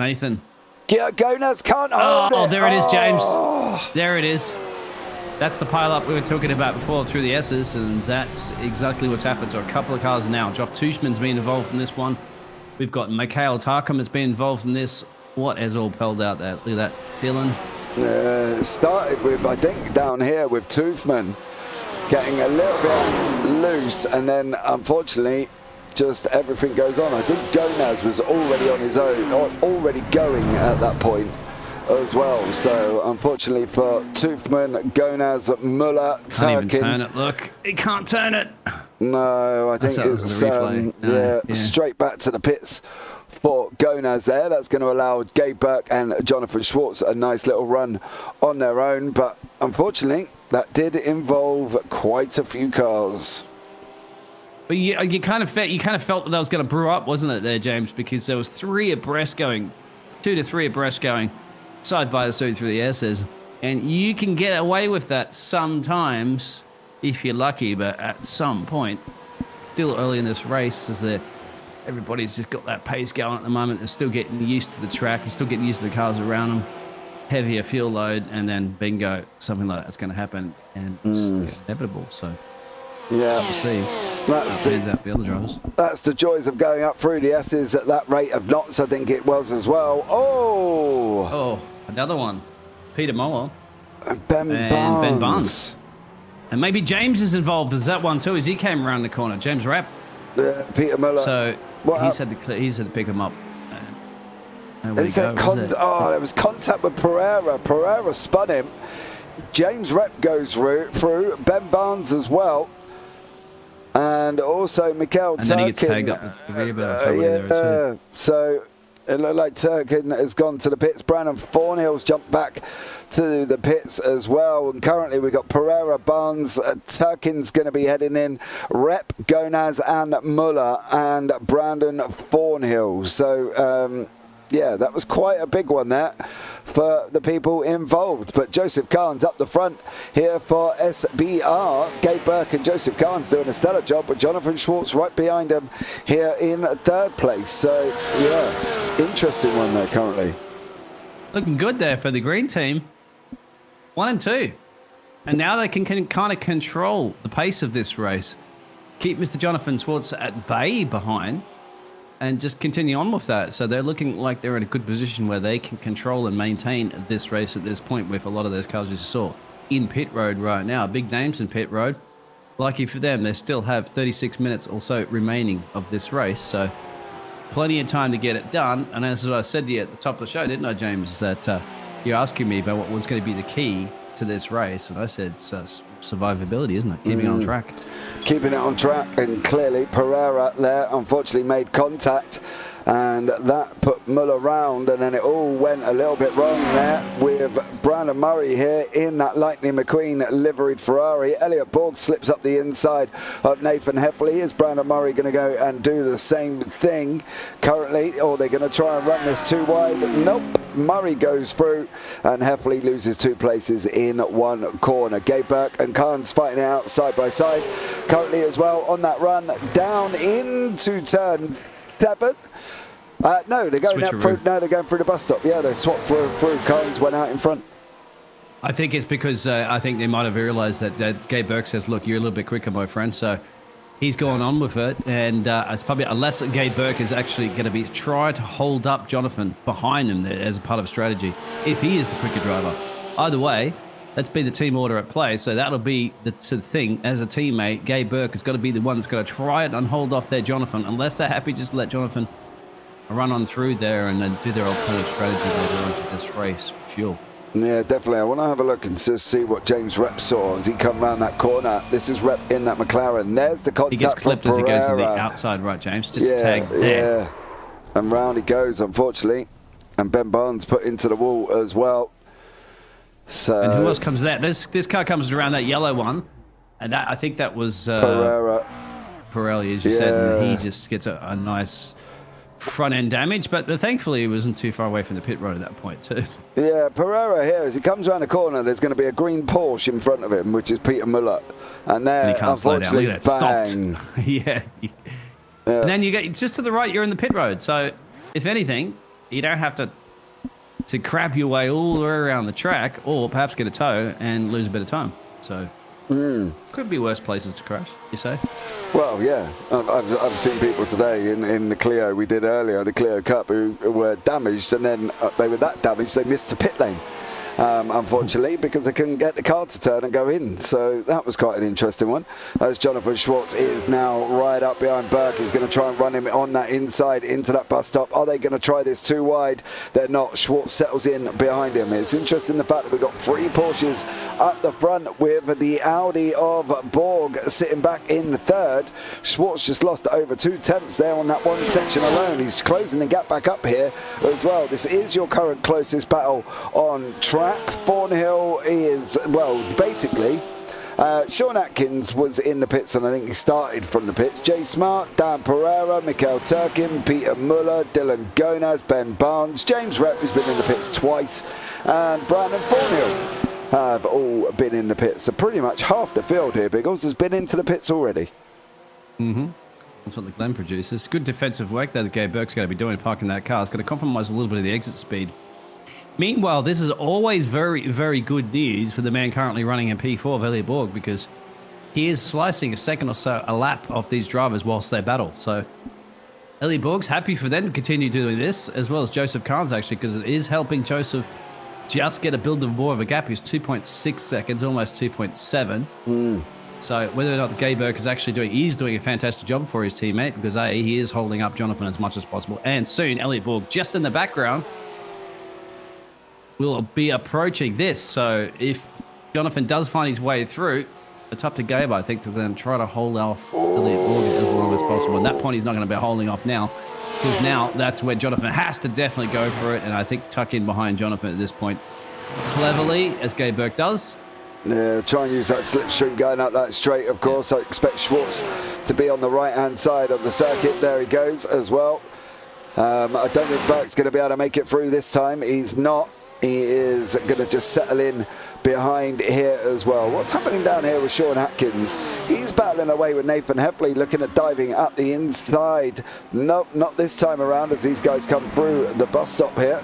Nathan. Yeah, Gonaz can't hold it. Oh, there it is, James. There it is. That's the pile-up we were talking about before through the S's, and that's exactly what's happened. So a couple of cars now. Joff Tushman's been involved in this one. We've got Mikhail Tarkham has been involved in this. What has all pulled out there? Look at that, Dylan. It started with, I think, down here with Toothman getting a little bit loose, and then unfortunately just everything goes on. I think Gonaz was already on his own, or already going at that point as well. So unfortunately for Toothman, Gonaz, Muller, Can't even Turkin. turn it. Look, he can't turn it. No, I think That was it's the replay. No, straight back to the pits for Gonaz there. That's going to allow Gabe Burke and Jonathan Schwartz a nice little run on their own, but unfortunately that did involve quite a few cars. But you kind of felt that was going to brew up, wasn't it, there, James? Because there was 3 abreast going, 2 to 3 abreast going, side by side through the S's, and you can get away with that sometimes if you're lucky. But at some point, still early in this race, as everybody's just got that pace going at the moment. They're still getting used to the track, they're still getting used to the cars around them. Heavier fuel load, and then bingo, something like that's going to happen, and it's inevitable. So. Yeah, We'll see. that's Hands out the other drivers. That's the joys of going up through the S's at that rate of knots, I think it was as well. Oh, another one. Peter Moller Ben Barnes. Ben Barnes. And maybe James is involved as that one too, as he came around the corner. James Rapp. Peter Muller. So he's had to pick him up. And Is there there was contact with Pereira. Pereira spun him. James Rep goes through. Ben Barnes as well. And also Mikhail Turkin. And then he gets tagged up with the rear there too. So it looked like Turkin has gone to the pits. Brandon Thornhill's jumped back to the pits as well. And currently we've got Pereira, Barnes, Turkin's going to be heading in. Rep, Gonaz and Muller and Brandon Thornhill. So, yeah, that was quite a big one there for the people involved. But Joseph Carnes up the front here for SBR. Gabe Burke and Joseph Carnes doing a stellar job, with Jonathan Schwartz right behind him here in 3rd place. So, yeah, interesting one there currently. Looking good there for the green team. 1 and 2. And now they can kind of control the pace of this race. Keep Mr. Jonathan Schwartz at bay behind, and just continue on with that. So they're looking like they're in a good position where they can control and maintain this race at this point, with a lot of those cars you saw in pit road right now. Big names in pit road. Lucky for them, they still have 36 minutes or so remaining of this race. So plenty of time to get it done. And as I said to you at the top of the show, didn't I, James, that you're asking me about what was going to be the key to this race. And I said it's survivability, isn't it? Keeping it on track. Keeping it on track, and clearly Pereira there unfortunately made contact And that put Muller round, and then it all went a little bit wrong there with Brandon Murray here in that Lightning McQueen liveried Ferrari. Elliot Borg slips up the inside of Nathan Heffley. Is Brandon Murray going to go and do the same thing currently, or they're going to try and run this too wide? Nope. Murray goes through, and Heffley loses 2 places in 1 corner. Gabe Burke and Carnes fighting it out side by side currently as well on that run down into turn 7. No, they're going out through. No, they're going through the bus stop. Yeah, they swapped through. Carnes went out in front. I think it's because I think they might have realised that Gabe Burke says, "Look, you're a little bit quicker, my friend." So he's going on with it, and it's probably unless Gabe Burke is actually going to be trying to hold up Jonathan behind him there as a part of strategy. If he is the quicker driver, either way, let's be the team order at play. So that'll be the thing. As a teammate, Gabe Burke has got to be the one that's going to try it and hold off their Jonathan, unless they're happy just to let Jonathan run on through there and then do their alternative strategy later on to this race for fuel. Yeah, definitely. I want to have a look and just see what James Rep saw as he come around that corner. This is Rep in that McLaren. There's the contact. He gets clipped as he goes to the outside, right, James? Just a tag there. Yeah, and round he goes, unfortunately. And Ben Barnes put into the wall as well. So. And who else comes there? This car comes around that yellow one, and that I think that was Pereira, as you said, and he just gets a nice front end damage, but thankfully he wasn't too far away from the pit road at that point too. Yeah, Pereira here, as he comes around the corner, there's going to be a green Porsche in front of him, which is Peter Muller. And there, and he can't unfortunately, slow down. Look at that, stopped. Yeah. And then you get just to the right, you're in the pit road. So if anything, you don't have to crab your way all the way around the track, or perhaps get a tow and lose a bit of time. So could be worse places to crash, you say? Well, yeah. I've seen people today in the Clio we did earlier, the Clio Cup, who were damaged, and then they were that damaged they missed the pit lane. Unfortunately, because they couldn't get the car to turn and go in. So that was quite an interesting one. As Jonathan Schwartz is now right up behind Burke. He's going to try and run him on that inside into that bus stop. Are they going to try this too wide? They're not. Schwartz settles in behind him. It's interesting the fact that we've got 3 Porsches up the front with the Audi of Borg sitting back in 3rd. Schwartz just lost over 2 tenths there on that one section alone. He's closing the gap back up here as well. This is your current closest battle on track. Thornhill is, well, basically, Sean Atkins was in the pits, and I think he started from the pits. Jay Smart, Dan Pereira, Mikhail Turkin, Peter Muller, Dylan Gonaz, Ben Barnes, James Rep, who's been in the pits twice, and Brandon Thornhill have all been in the pits. So pretty much half the field here, Biggles, has been into the pits already. That's what the Glen produces. Good defensive work there that Gabe Burke's going to be doing, parking that car. It's going to compromise a little bit of the exit speed. Meanwhile, this is always very, very good news for the man currently running in P4 of Elliot Borg, because he is slicing a second or so a lap off these drivers whilst they battle. So Elliot Borg's happy for them to continue doing this, as well as Joseph Carnes, actually, because it is helping Joseph just get a build of more of a gap. He's 2.6 seconds, almost 2.7. So whether or not the Gabe Burke is actually he's doing a fantastic job for his teammate, because he is holding up Jonathan as much as possible. And soon, Elliot Borg, just in the background, will be approaching this. So if Jonathan does find his way through, it's up to Gabe, I think, to then try to hold off Elliot Borg as long as possible. At that point, he's not going to be holding off now, because now that's where Jonathan has to definitely go for it, and I think tuck in behind Jonathan at this point cleverly, as Gabe Burke does. Yeah, try and use that slipstream going up that straight, of course. I expect Schwartz to be on the right-hand side of the circuit. There he goes as well. I don't think Burke's going to be able to make it through this time. He's not. He is going to just settle in behind here as well. What's happening down here with Sean Atkins? He's battling away with Nathan Heffley, looking at diving up the inside. Nope, not this time around, as these guys come through the bus stop here.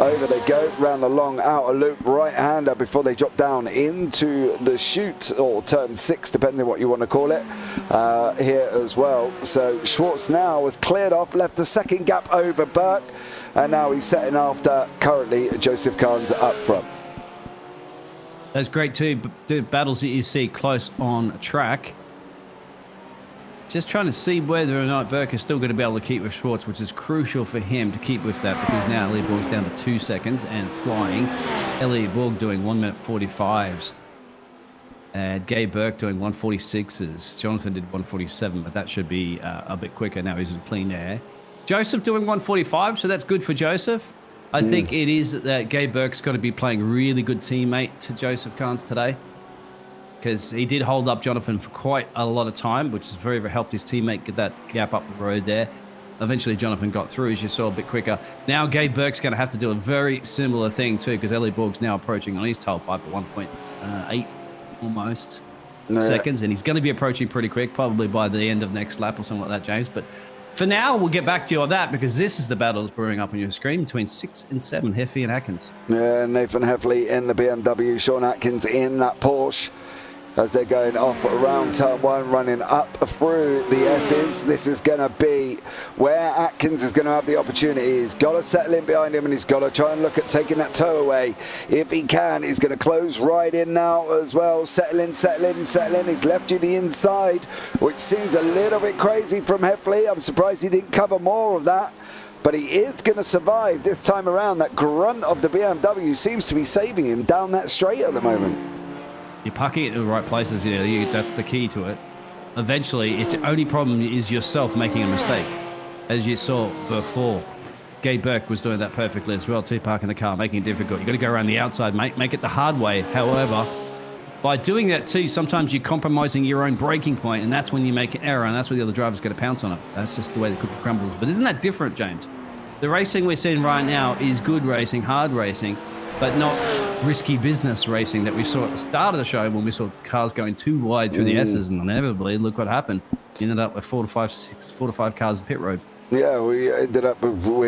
Over they go, round the long outer loop, right-hander before they drop down into the chute, or turn 6, depending on what you want to call it, here as well. So Schwartz now has cleared off, left the second gap over Burke, and now he's setting after, currently, Joseph Carnes up front. Those great two battles that you see close on track. Just trying to see whether or not Burke is still going to be able to keep with Schwartz, which is crucial for him to keep with that, because now Elliot Borg's down to 2 seconds and flying. Elliot Borg doing 1:45s. And Gabe Burke doing 1:46s. Jonathan did 1:47, but that should be a bit quicker. Now he's in clean air. Joseph doing 145, so that's good for Joseph. I think it is that Gabe Burke's got to be playing a really good teammate to Joseph Carnes today, because he did hold up Jonathan for quite a lot of time, which has very helped his teammate get that gap up the road there. Eventually, Jonathan got through, as you saw, a bit quicker. Now, Gabe Burke's going to have to do a very similar thing, too, because Elliot Borg's now approaching on his tailpipe at 1.8 almost seconds, and he's going to be approaching pretty quick, probably by the end of next lap or something like that, James. But for now, we'll get back to you on that, because this is the battle that's brewing up on your screen between 6 and 7, Heffley and Atkins. Yeah, Nathan Heffley in the BMW, Sean Atkins in that Porsche, as they're going off around turn 1, running up through the S's. This is going to be where Atkins is going to have the opportunity. He's got to settle in behind him, and he's got to try and look at taking that toe away. If he can, he's going to close right in now as well. Settle in. He's left you the inside, which seems a little bit crazy from Heffley. I'm surprised he didn't cover more of that. But he is going to survive this time around. That grunt of the BMW seems to be saving him down that straight at the moment. You're parking it in the right places, that's the key to it. Eventually, its only problem is yourself making a mistake. As you saw before, Gabe Burke was doing that perfectly as well, too, parking the car, making it difficult. You've got to go around the outside, make it the hard way. However, by doing that too, sometimes you're compromising your own braking point, and that's when you make an error, and that's when the other driver's going to pounce on it. That's just the way the cookie crumbles. But isn't that different, James? The racing we're seeing right now is good racing, hard racing, but not risky business racing that we saw at the start of the show when we saw cars going too wide through the S's, and inevitably, look what happened. You ended up with 4 to 5 cars at pit road. Yeah, we ended up with more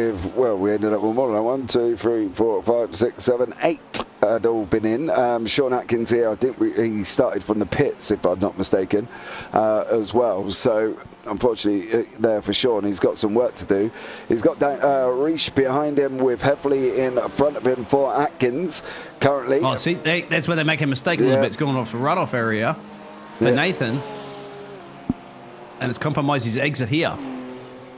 than 1, 2, 3, 4, 5, 6, 7, 8 had all been in. Sean Atkins here, I think he started from the pits, if I'm not mistaken, as well. So, unfortunately, there for Sean, he's got some work to do. He's got Reish behind him with Heffley in front of him for Atkins currently. Oh, see, that's where they make a mistake a little bit. It's going off the runoff area for Nathan, and it's compromised his exit here.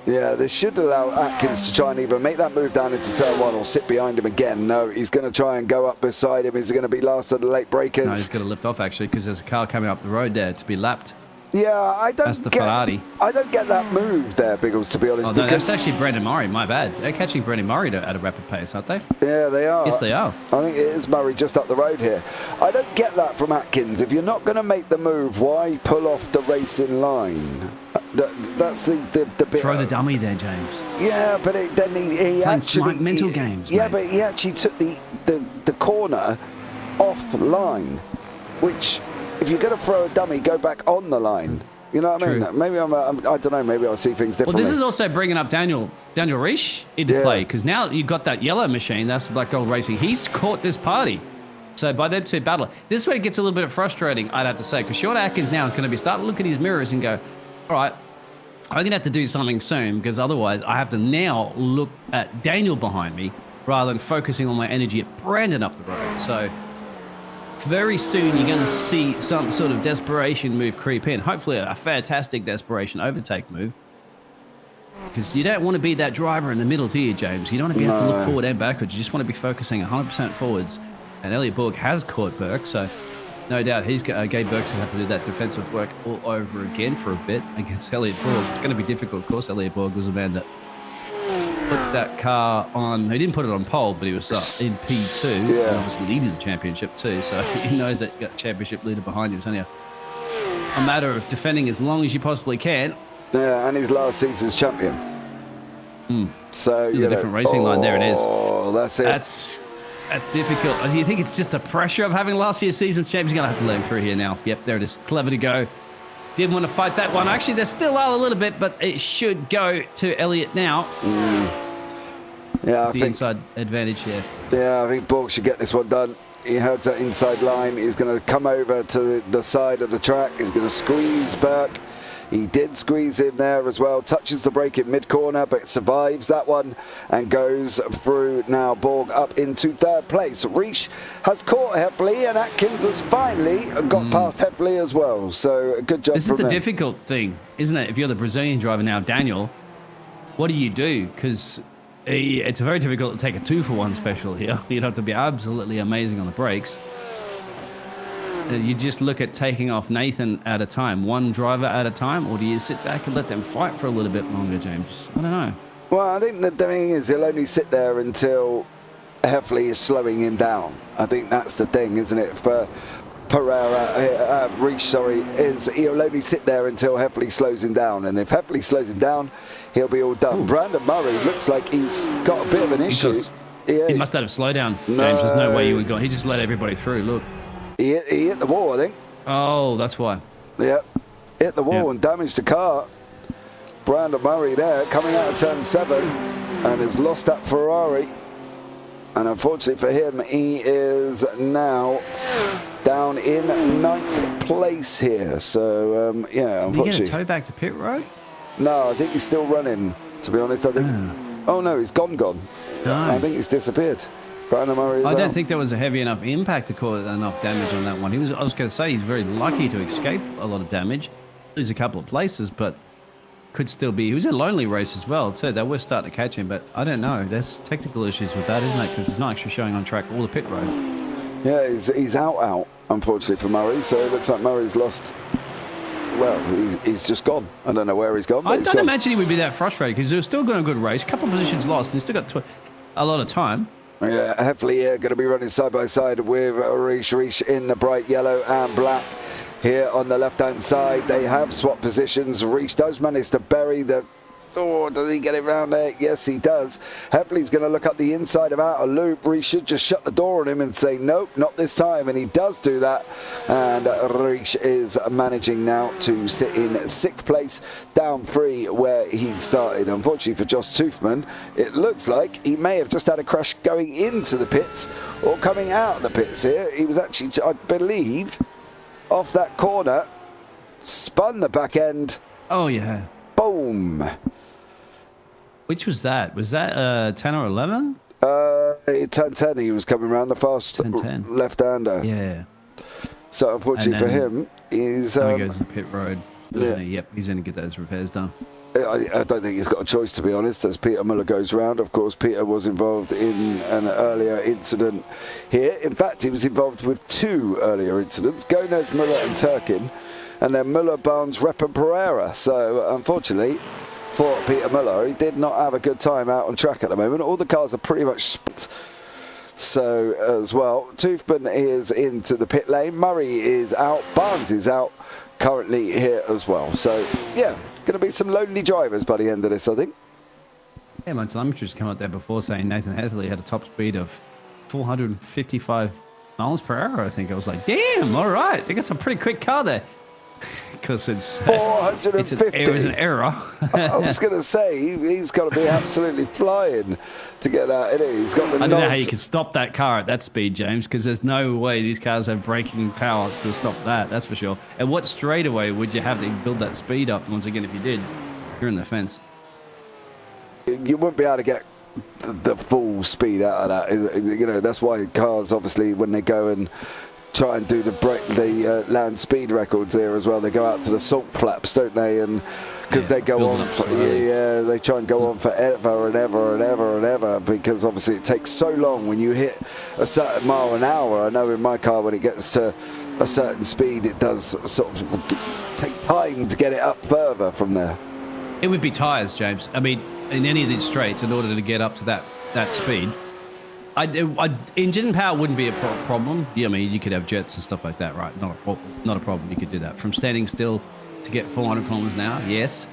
Yeah, this should allow Atkins to try and either make that move down into turn 1 or sit behind him again. No, he's going to try and go up beside him. He's going to be last of the late breakers. No, he's going to lift off, actually, because there's a car coming up the road there to be lapped. Yeah, I don't That's the Ferrari. I don't get that move there, Biggles, to be honest. Oh, no, that's actually Brendan Murray, my bad. They're catching Brendan Murray at a rapid pace, aren't they? Yeah, they are. Yes, they are. I think it is Murray just up the road here. I don't get that from Atkins. If you're not going to make the move, why pull off the racing line? That's the bit. Throw the dummy there, James. Yeah, but then he actually... smart mental games, Yeah, mate. but he actually took the corner offline, which, if you're going to throw a dummy, go back on the line. You know what I mean? True. Maybe I don't know, maybe I'll see things differently. Well, this is also bringing up Daniel Reish into play, because now you've got that yellow machine, that's the Black Gold Racing. He's caught this party. So by them two battle, this is where it gets a little bit frustrating, I'd have to say, because Sean Atkins now is going to be starting to look at his mirrors and go, all right, I'm going to have to do something soon, because otherwise I have to now look at Daniel behind me rather than focusing on my energy at Brandon up the road. So very soon you're going to see some sort of desperation move creep in. Hopefully a fantastic desperation overtake move. Because you don't want to be that driver in the middle, do you, James? You don't want to be able to look forward and backwards. You just want to be focusing 100% forwards. And Elliot Borg has caught Burke, so no doubt Gabe Burke's going to have to do that defensive work all over again for a bit against Elliot Borg. It's going to be difficult, of course. Elliot Borg was a man that put that car on. He didn't put it on pole, but he was in P2. And obviously leading the championship too. So you know that you got championship leader behind you. It's only a matter of defending as long as you possibly can. Yeah, and he's last season's champion. So There's a different racing line. There it is. Oh, that's it. That's difficult. Do you think it's just the pressure of having last year's season's champ? He's going to have to let him through here now. Yep, there it is. Clever to go. Didn't want to fight that one. Actually, there still are a little bit, but it should go to Elliot now. Yeah, I think inside advantage here. Yeah, I think Borg should get this one done. He holds that inside line. He's going to come over to the side of the track. He's going to squeeze Burke. He did squeeze in there as well, touches the brake in mid-corner, but survives that one and goes through now. Borg up into third place. Reish has caught Heffley, and Atkins has finally got past Heffley as well. So a good job This is the difficult thing, isn't it? If you're the Brazilian driver now, Daniel, what do you do? Because it's very difficult to take a 2-for-1 special here. You'd have to be absolutely amazing on the brakes. You just look at taking off Nathan at a time, one driver at a time, or do you sit back and let them fight for a little bit longer, James? I don't know. Well, I think the thing is he'll only sit there until Heffley is slowing him down. I think that's the thing, isn't it? For Pereira, Reach, sorry, is he'll only sit there until Heffley slows him down. And if Heffley slows him down, he'll be all done. Ooh. Brandon Murray looks like he's got a bit of an issue. He must have slowed down, James. There's no way you would go. He just let everybody through. Look. He hit the wall, I think. Oh, that's why. Yep. Hit the wall and damaged the car. Brandon Murray there coming out of turn 7 and has lost that Ferrari. And unfortunately for him, he is now down in 9th place here. So, yeah, unfortunately. Did he get a tow back to pit road? No, I think he's still running, to be honest. I think. Oh, no, he's gone. No. I think he's disappeared. Brandon Murray is I don't out. think there was a heavy enough impact to cause enough damage on that one. I was going to say he's very lucky to escape a lot of damage. Lose a couple of places, but could still be. He was a lonely race as well, too. They were starting to catch him, but I don't know. There's technical issues with that, isn't it? Because it's not actually showing on track or the pit road. Yeah, he's out, unfortunately, for Murray. So it looks like Murray's lost. Well, he's just gone. I don't know where he's gone. But I don't imagine he would be that frustrated because he was still going a good race. A couple of positions lost, and he's still got a lot of time. Yeah, hopefully going to be running side by side with Reach in the bright yellow and black. Here on the left-hand side, they have swapped positions. Reach does manage to bury the... Oh, does he get it round there? Yes, he does. Heffley's going to look up the inside of outer loop. Reach should just shut the door on him and say, nope, not this time. And he does do that. And Reach is managing now to sit in 6th place, down 3 where he started. Unfortunately for Josh Toothman, it looks like he may have just had a crash going into the pits or coming out of the pits here. He was actually, I believe, off that corner, spun the back end. Oh, yeah. Boom. Which was that? Was that 10 or 11? 10-10, he was coming around the fast left-hander. Yeah. So unfortunately for him, he's... he goes to pit road, doesn't he? Yep, he's going to get those repairs done. I don't think he's got a choice, to be honest, as Peter Muller goes round. Of course, Peter was involved in an earlier incident here. In fact, he was involved with 2 earlier incidents, Gomez, Muller and Turkin, and then Muller, Barnes, Rep and Pereira. So, unfortunately, for Peter Muller, he did not have a good time out on track at the moment. All the cars are pretty much split. So, as well, Toothman is into the pit lane. Murray is out. Barnes is out currently here as well. So, yeah, going to be some lonely drivers by the end of this, I think. Yeah, my telemetry's come out there before saying Nathan Heatherley had a top speed of 455 miles per hour, I think. I was like, damn, all right. They got some pretty quick car there. Because it's 450. It was an error. I was going to say, he's got to be absolutely flying to get that in. He's got the I don't know how you can stop that car at that speed, James, because there's no way these cars have braking power to stop that, that's for sure. And what straightaway would you have to build that speed up? Once again, if you did, you're in the fence. You wouldn't be able to get the full speed out of that. You know, that's why cars, obviously, when they go and try and do the land speed records here as well, they go out to the salt flaps, don't they? And because they go on they try and go on forever and ever and ever and ever, because obviously it takes so long when you hit a certain mile an hour. I know in my car, when it gets to a certain speed, it does sort of take time to get it up further from there. It would be tyres, James. I mean, in any of these straights, in order to get up to that speed, engine power wouldn't be a problem. Yeah, I mean, you could have jets and stuff like that, right? Not a problem. You could do that. From standing still to get 400 kilometers an hour, yes.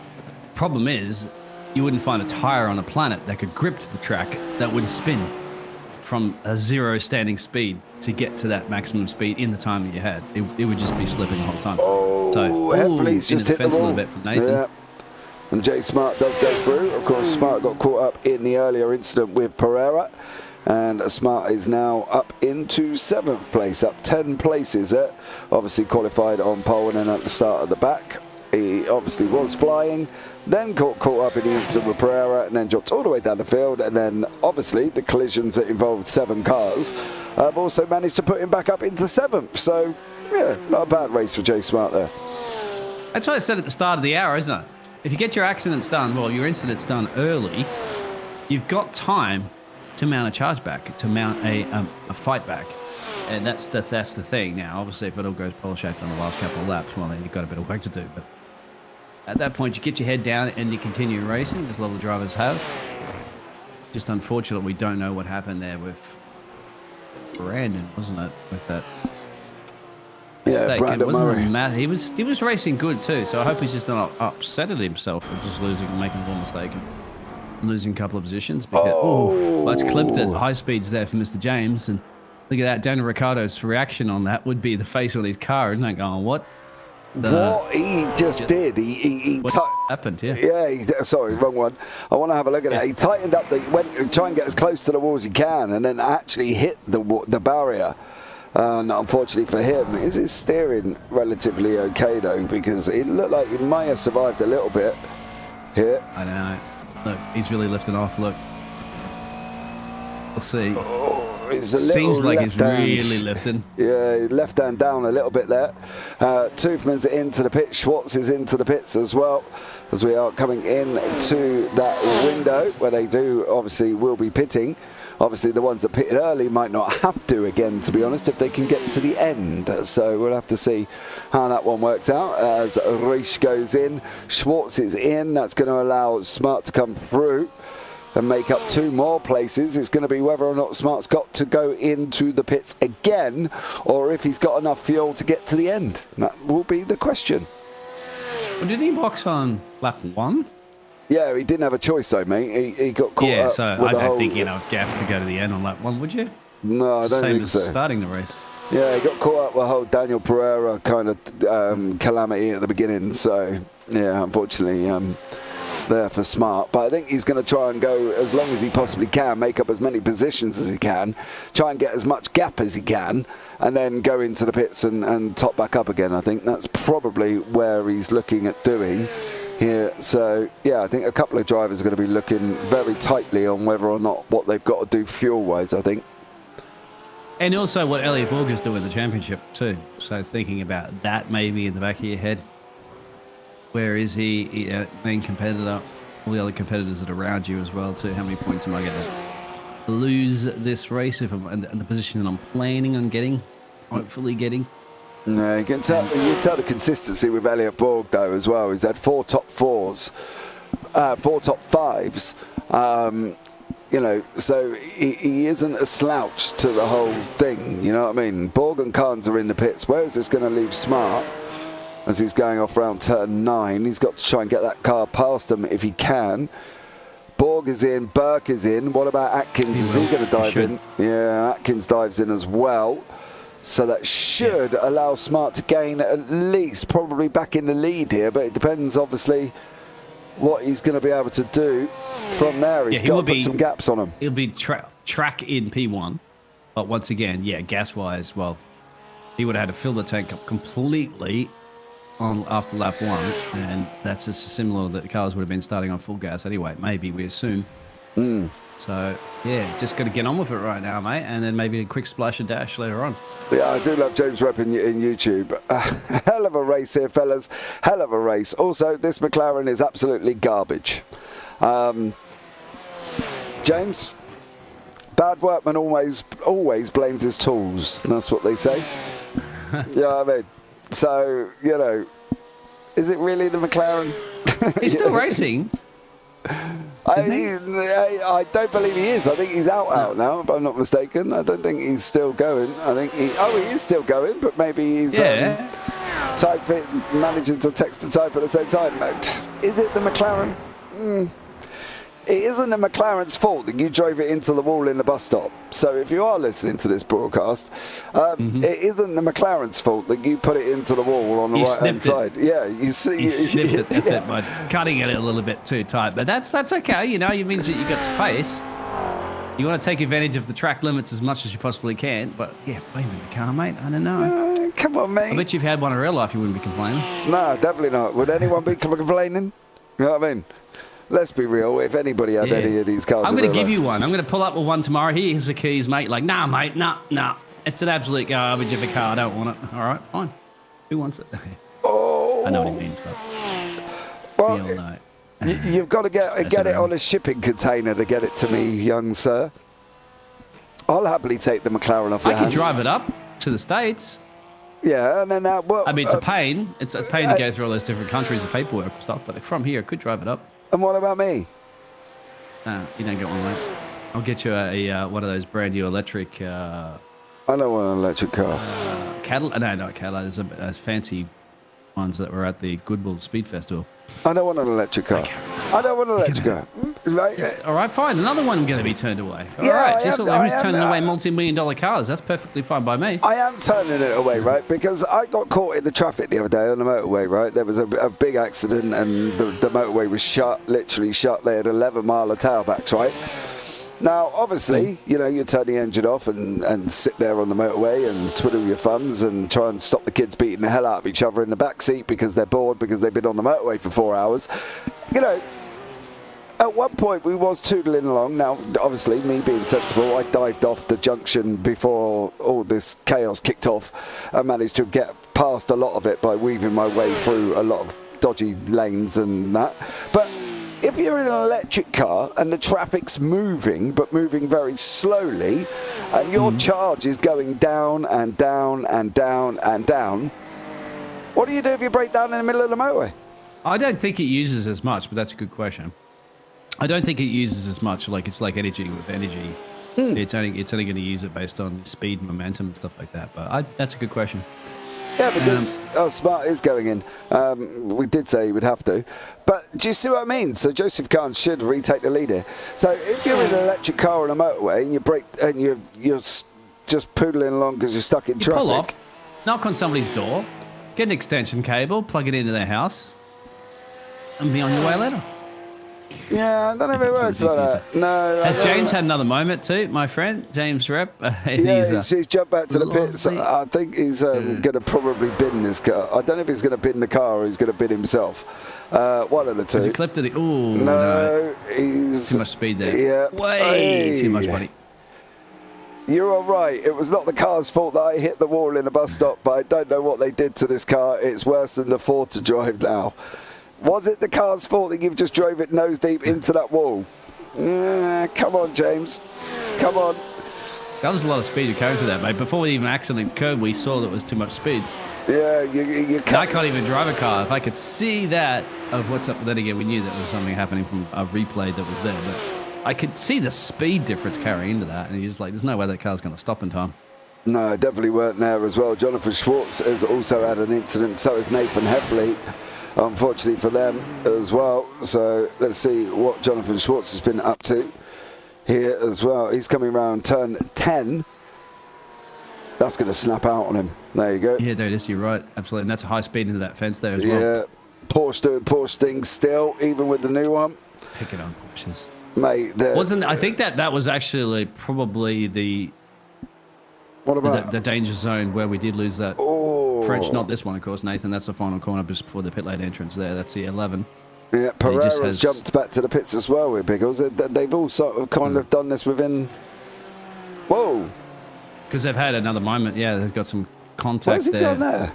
Problem is, you wouldn't find a tire on the planet that could grip to the track that would spin from a 0 standing speed to get to that maximum speed in the time that you had. It would just be slipping the whole time. Heffley's just hit the wall. A little bit from Nathan. Yeah. And Jay Smart does go through. Of course, Smart got caught up in the earlier incident with Pereira. And Smart is now up into 7th place, up 10 places there. Obviously qualified on pole and then at the start of the back. He obviously was flying, then caught up in the incident with Pereira, and then dropped all the way down the field. And then obviously the collisions that involved 7 cars have also managed to put him back up into 7th. So, yeah, not a bad race for Jay Smart there. That's what I said at the start of the hour, isn't it? If you get your accidents done, well, your incidents done early, you've got time to mount a charge back, to mount a fight back. And that's the thing. Now, obviously, if it all goes pole-shaped on the last couple of laps, well, then you've got a bit of work to do. But At that point, you get your head down and you continue racing, as a lot of the drivers have. Just unfortunate we don't know what happened there with Brandon, wasn't it? With that mistake. Brandon Murray. He was racing good too, so I hope he's just not upset at himself for just losing and making a little mistake and losing a couple of positions. Because, that's clipped at high speeds there for Mr. James. And look at that, Daniel Ricciardo's reaction on that would be the face on his car, isn't it? Going, what? What he just did, he happened, yeah. Yeah, sorry, wrong one. I want to have a look at it. He tightened up, he went try and get as close to the wall as he can, and then actually hit the barrier. And unfortunately for him, is his steering relatively okay though? Because it looked like he might have survived a little bit here. I know. Look, he's really lifting off. Look, we'll see. Seems like he's really lifting. Yeah, left hand down a little bit there. Toothman's into the pit. Schwartz is into the pits as well, as we are coming in to that window where they will be pitting. Obviously, the ones that pitted early might not have to again, to be honest, if they can get to the end. So we'll have to see how that one works out. As Reisch goes in, Schwartz is in. That's going to allow Smart to come through and make up 2 more places. It's going to be whether or not Smart's got to go into the pits again, or if he's got enough fuel to get to the end. That will be the question. Well, did he box on lap 1? Yeah, he didn't have a choice though, mate. He got caught up. Yeah, so with I don't think enough gas to go to the end on lap 1, would you? No, I don't Same think as so. Starting the race. Yeah, he got caught up with the whole Daniel Pereira kind of calamity at the beginning. So, yeah, unfortunately, there for Smart. But I think he's going to try and go as long as he possibly can, make up as many positions as he can, try and get as much gap as he can, and then go into the pits and top back up again. I think that's probably where he's looking at doing here. So, yeah, I think a couple of drivers are going to be looking very tightly on whether or not what they've got to do fuel-wise, I think. And also what Elliot Borger's doing in the championship too. So thinking about that maybe in the back of your head. Where is he? Main competitor, all the other competitors that are around you as well too. How many points am I going to lose this race if I'm in the position that I'm planning on getting, hopefully getting? No, you can tell the consistency with Elliot Borg though as well. He's had 4 top 4s, 4 top 5s. You know, so he isn't a slouch to the whole thing. You know what I mean? Borg and Carnes are in the pits. Where is this going to leave Smart as he's going off round turn 9? He's got to try and get that car past him if he can. Borg is in, Burke is in. What about Atkins? Is he going to dive in? Yeah, Atkins dives in as well. So that should allow Smart to gain at least probably back in the lead here, but it depends obviously what he's going to be able to do from there. He's got to put some gaps on him. He'll be track in P1, but once again, yeah, gas-wise, well, he would have had to fill the tank up completely after lap 1, and that's just similar that the cars would have been starting on full gas anyway, maybe, we assume. So, yeah, just got to get on with it right now, mate, and then maybe a quick splash and dash later on. Yeah, I do love James Rep in YouTube. Hell of a race here, fellas. Hell of a race. Also, this McLaren is absolutely garbage. James, bad workman always blames his tools. That's what they say. Yeah, I mean, so, you know, is it really the McLaren? He's still racing. I don't believe he is. I think he's out now, if I'm not mistaken. I don't think he's still going. I think he is still going, but maybe he's managing to text and type at the same time. Is it the McLaren? It isn't the McLaren's fault that you drove it into the wall in the bus stop. So if you are listening to this broadcast, it isn't the McLaren's fault that you put it into the wall on the right-hand side. Yeah, you see. You snipped it, that's it, by cutting it a little bit too tight. But that's okay, you know, it means that you got space. You want to take advantage of the track limits as much as you possibly can. But, yeah, blaming the car, mate, I don't know. Come on, mate. I bet you've had one in real life, you wouldn't be complaining. No, definitely not. Would anyone be complaining? You know what I mean? Let's be real. If anybody had any of these cars, I'm going to give you one. I'm going to pull up with one tomorrow. Here's the keys, mate. Like, nah, mate, nah. It's an absolute garbage of a car. I don't want it. All right, fine. Who wants it? I know what he means, but we all know. You've got to get it on a shipping container to get it to me, young sir. I'll happily take the McLaren off your hands. I can drive it up to the States. Yeah, and then well, I mean, it's a pain. It's a pain to go through all those different countries of paperwork and stuff. But from here, I could drive it up. And what about me? No, you don't get one, mate. I'll get you a one of those brand new electric. I don't want an electric car. Cadillac? No, not Cadillac. There's fancy ones that were at the Goodwill Speed Festival. I don't want an electric car. I don't want an electric car. All right, fine. Another one going to be turned away. All Yeah, right, I just am- who's I am- turning away multi-million-dollar cars? That's perfectly fine by me. I am turning it away, right? Because I got caught in the traffic the other day on the motorway, right? There was a big accident and the motorway was shut, literally shut. They had 11-mile tailbacks, right? Now, obviously, you know, you turn the engine off and sit there on the motorway and twiddle your thumbs and try and stop the kids beating the hell out of each other in the back seat because they're bored because they've been on the motorway for 4 hours. You know, at one point we was tootling along. Now, obviously, me being sensible, I dived off the junction before all this chaos kicked off and managed to get past a lot of it by weaving my way through a lot of dodgy lanes and that. But if you're in an electric car and the traffic's moving, but moving very slowly, and your charge is going down and down and down and down, what do you do if you break down in the middle of the motorway? I don't think it uses as much, but that's a good question. I don't think it uses as much. Like it's like energy with energy. It's only going to use it based on speed, momentum, and stuff like that. But that's a good question. Yeah, because Smart is going in. We did say he would have to. But do you see what I mean? So Joseph Kahn should retake the lead here. So if you're in an electric car on a motorway and you break and you're just poodling along because you're stuck in traffic. Pull off, knock on somebody's door, get an extension cable, plug it into their house, and be on your way later. Yeah, I don't know if it works like that. No. Has James had another moment too, my friend? James Rep? He's jumped back to the pits. lovely. I think he's going to probably bin this car. I don't know if he's going to bin the car or he's going to bin himself. One of the two. Has he clipped it? Ooh, No, he's... Too much speed there. Yeah. Way too much, buddy. You're all right. It was not the car's fault that I hit the wall in the bus stop, but I don't know what they did to this car. It's worse than the Ford to drive now. Was it the car's fault that you've just drove it nose deep into that wall? Come on, James. Come on. That was a lot of speed to carry through that, mate. Before we even accidentally curved, we saw that it was too much speed. Yeah, you I can't even drive a car. If I could see that of what's up, then again, we knew that there was something happening from a replay that was there. But I could see the speed difference carrying into that, and you're just like, there's no way that car's going to stop in time. No, definitely weren't there as well. Jonathan Schwartz has also had an incident. So has Nathan Heffley, unfortunately for them as well. So let's see what Jonathan Schwartz has been up to here as well. He's coming around turn 10. That's going to snap out on him. There you go. Yeah, there it is. You're right. Absolutely. And that's a high speed into that fence there as well. Yeah. Porsche doing Porsche things still, even with the new one. Pick it on Porsches. Mate, I think that was actually probably the what about the danger zone where we did lose that French. Not this one, of course, Nathan. That's the final corner just before the pit lane entrance there. That's the 11. Yeah, Pereira's jumped back to the pits as well with Biggles. They've all sort of kind of done this within... Whoa. Because they've had another moment. Yeah, they've got some contact Where's he there. gone there?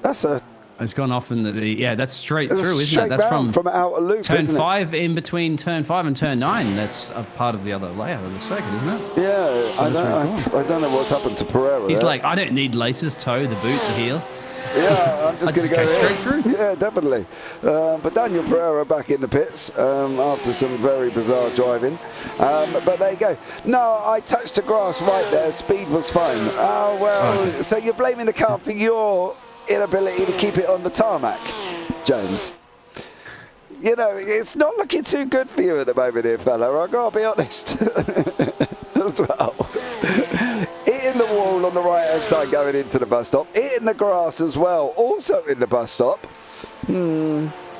That's a... It's gone off in yeah, that's straight It's through, isn't straight it? That's round from outer loop, turn isn't it? 5 in between turn 5 and turn 9. That's a part of the other layout of the circuit, isn't it? Yeah, I that's don't know what's happened to Pereira. He's there. like, I don't need laces, toe, the boot, the heel. Yeah, I'm just going to go straight through. Yeah, definitely. But Daniel Pereira back in the pits after some very bizarre driving. But there you go. No, I touched the grass right there. Speed was fine. Oh, well, okay. So you're blaming the car for your inability to keep it on the tarmac, James. You know, it's not looking too good for you at the moment here, fella. I've got to be honest. As well. Hitting the wall on the right-hand side going into the bus stop. Hitting the grass as well, also in the bus stop.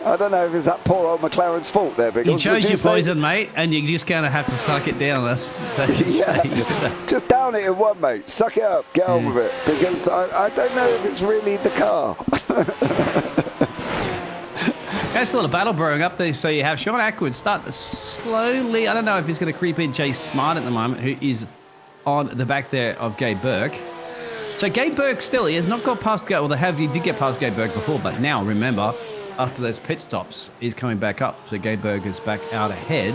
I don't know if it's that poor old McLaren's fault there, Biggles. You chose your poison, mate, and you're just going to have to suck it down. That's Just down it in one, mate. Suck it up. Get on with it. Because I don't know if it's really the car. That's a little battle brewing up there. So you have Sean Ackwood start to slowly. I don't know if he's going to creep in Jay Smart at the moment, who is on the back there of Gabe Burke. So Gabe Burke still, he has not got past Gabe. Well, he did get past Gabe Burke before, but now remember, after those pit stops, he's coming back up. So Gabe Burke is back out ahead.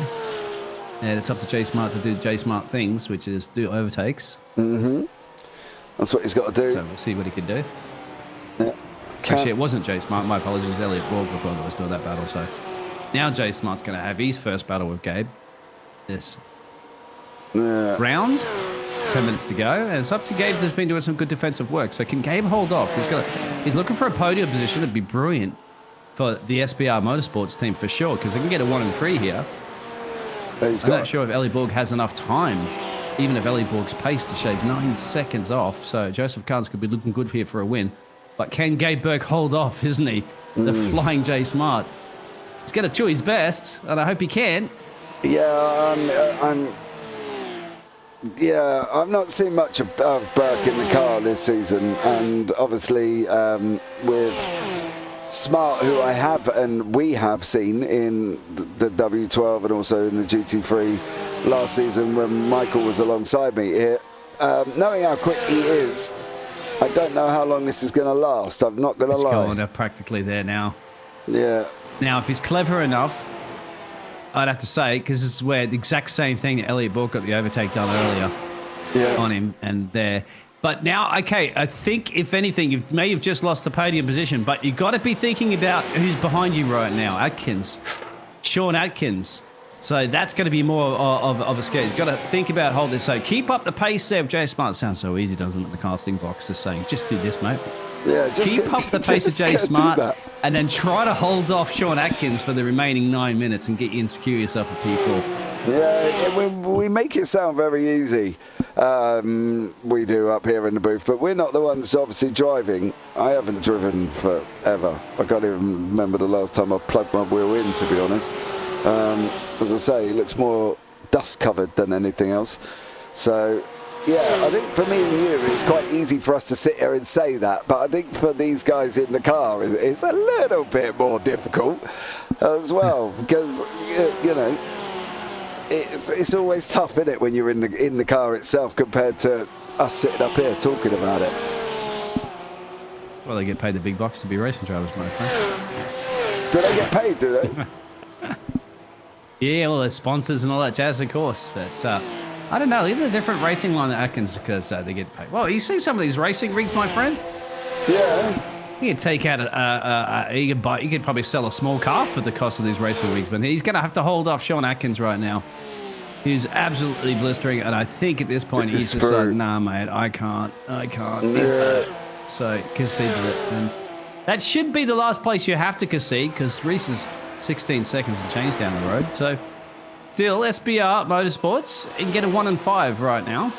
And it's up to Jay Smart to do Jay Smart things, which is do overtakes. That's what he's got to do. So we'll see what he can do. Yeah. Actually, it wasn't Jay Smart. My apologies. Elliot Borg before that was doing that battle. So now Jay Smart's going to have his first battle with Gabe. This round. 10 minutes to go, and it's up to Gabe that's been doing some good defensive work. So can Gabe hold off? He's looking for a podium position. It'd be brilliant for the SBR Motorsports team for sure, because they can get a 1 and 3 here. I'm not sure if Ellie Borg has enough time, even if Ellie Borg's pace to shave 9 seconds off. So Joseph Carnes could be looking good here for a win. But can Gabe Burke hold off, isn't he? The flying J Smart. He's going to do his best, and I hope he can. Yeah, I've not seen much of Burke in the car this season, and obviously with Smart, who I have and we have seen in the W12 and also in the GT3 last season when Michael was alongside me here, knowing how quick he is, I don't know how long this is going to last. I'm not going to lie. They're practically there now. Yeah. Now, if he's clever enough, I'd have to say, because this is where the exact same thing that Elliot Bork got the overtake done earlier on him and there. But now, okay, I think if anything, you may have just lost the podium position, but you've got to be thinking about who's behind you right now. Atkins, Sean Atkins. So that's going to be more of a scare. You've got to think about holding this. So keep up the pace there of Jay Smart. Sounds so easy, doesn't it, in the casting box, just saying, just do this, mate. Yeah, keep up the pace of Jay Smart and then try to hold off Sean Atkins for the remaining 9 minutes and get you and secure yourself a P4. Yeah, we make it sound very easy. We do up here in the booth, but we're not the ones obviously driving. I haven't driven forever. I can't even remember the last time I plugged my wheel in, to be honest. As I say, it looks more dust covered than anything else. So yeah, I think for me and you, it's quite easy for us to sit here and say that, but I think for these guys in the car, it's a little bit more difficult as well, because, you know, it's always tough, isn't it, when you're in the car itself compared to us sitting up here talking about it. Well, they get paid the big bucks to be racing drivers, my friend. Do they get paid, do they? Yeah, all the sponsors and all that jazz, of course, but... I don't know, even a different racing line than Atkins because they get paid. Well, you see some of these racing rigs, my friend? Yeah. You could take out you could probably sell a small car for the cost of these racing rigs, but he's going to have to hold off Sean Atkins right now. He's absolutely blistering, and I think at this point he's just like, nah, mate, I can't. Yeah. So conceded it. And that should be the last place you have to concede because Reese is 16 seconds and change down the road. So still, SBR Motorsports, you can get a 1 and 5 right now.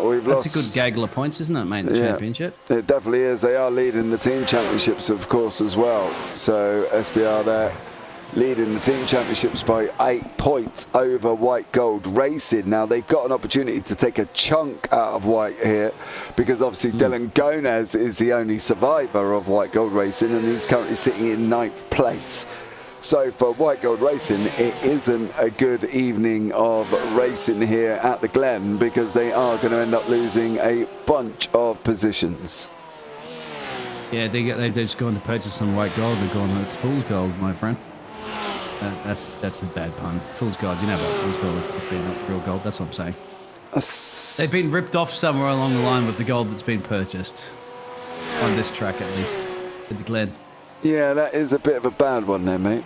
We've That's lost. a good gaggle of points, isn't it, mate, the championship? It definitely is. They are leading the team championships, of course, as well. So SBR there leading the team championships by 8 points over White Gold Racing. Now, they've got an opportunity to take a chunk out of White here because obviously Dylan Gonez is the only survivor of White Gold Racing and he's currently sitting in 9th place. So for White Gold Racing, it isn't a good evening of racing here at the Glen because they are going to end up losing a bunch of positions. Yeah, they've just gone to purchase some white gold. They're going, it's fool's gold, my friend. That's a bad pun. Fool's gold. You know about fool's gold. It's been not real gold. That's what I'm saying. They've been ripped off somewhere along the line with the gold that's been purchased. On this track, at least. At the Glen. Yeah, that is a bit of a bad one there, mate.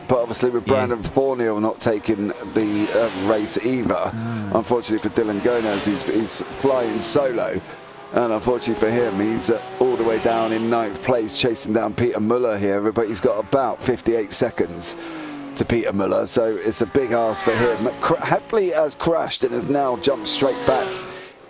But obviously with Brandon Thornhill not taking the race either, unfortunately for Dylan Gonez, he's flying solo. And unfortunately for him, he's all the way down in 9th place, chasing down Peter Muller here. But he's got about 58 seconds to Peter Muller, so it's a big ask for him. Heffley has crashed and has now jumped straight back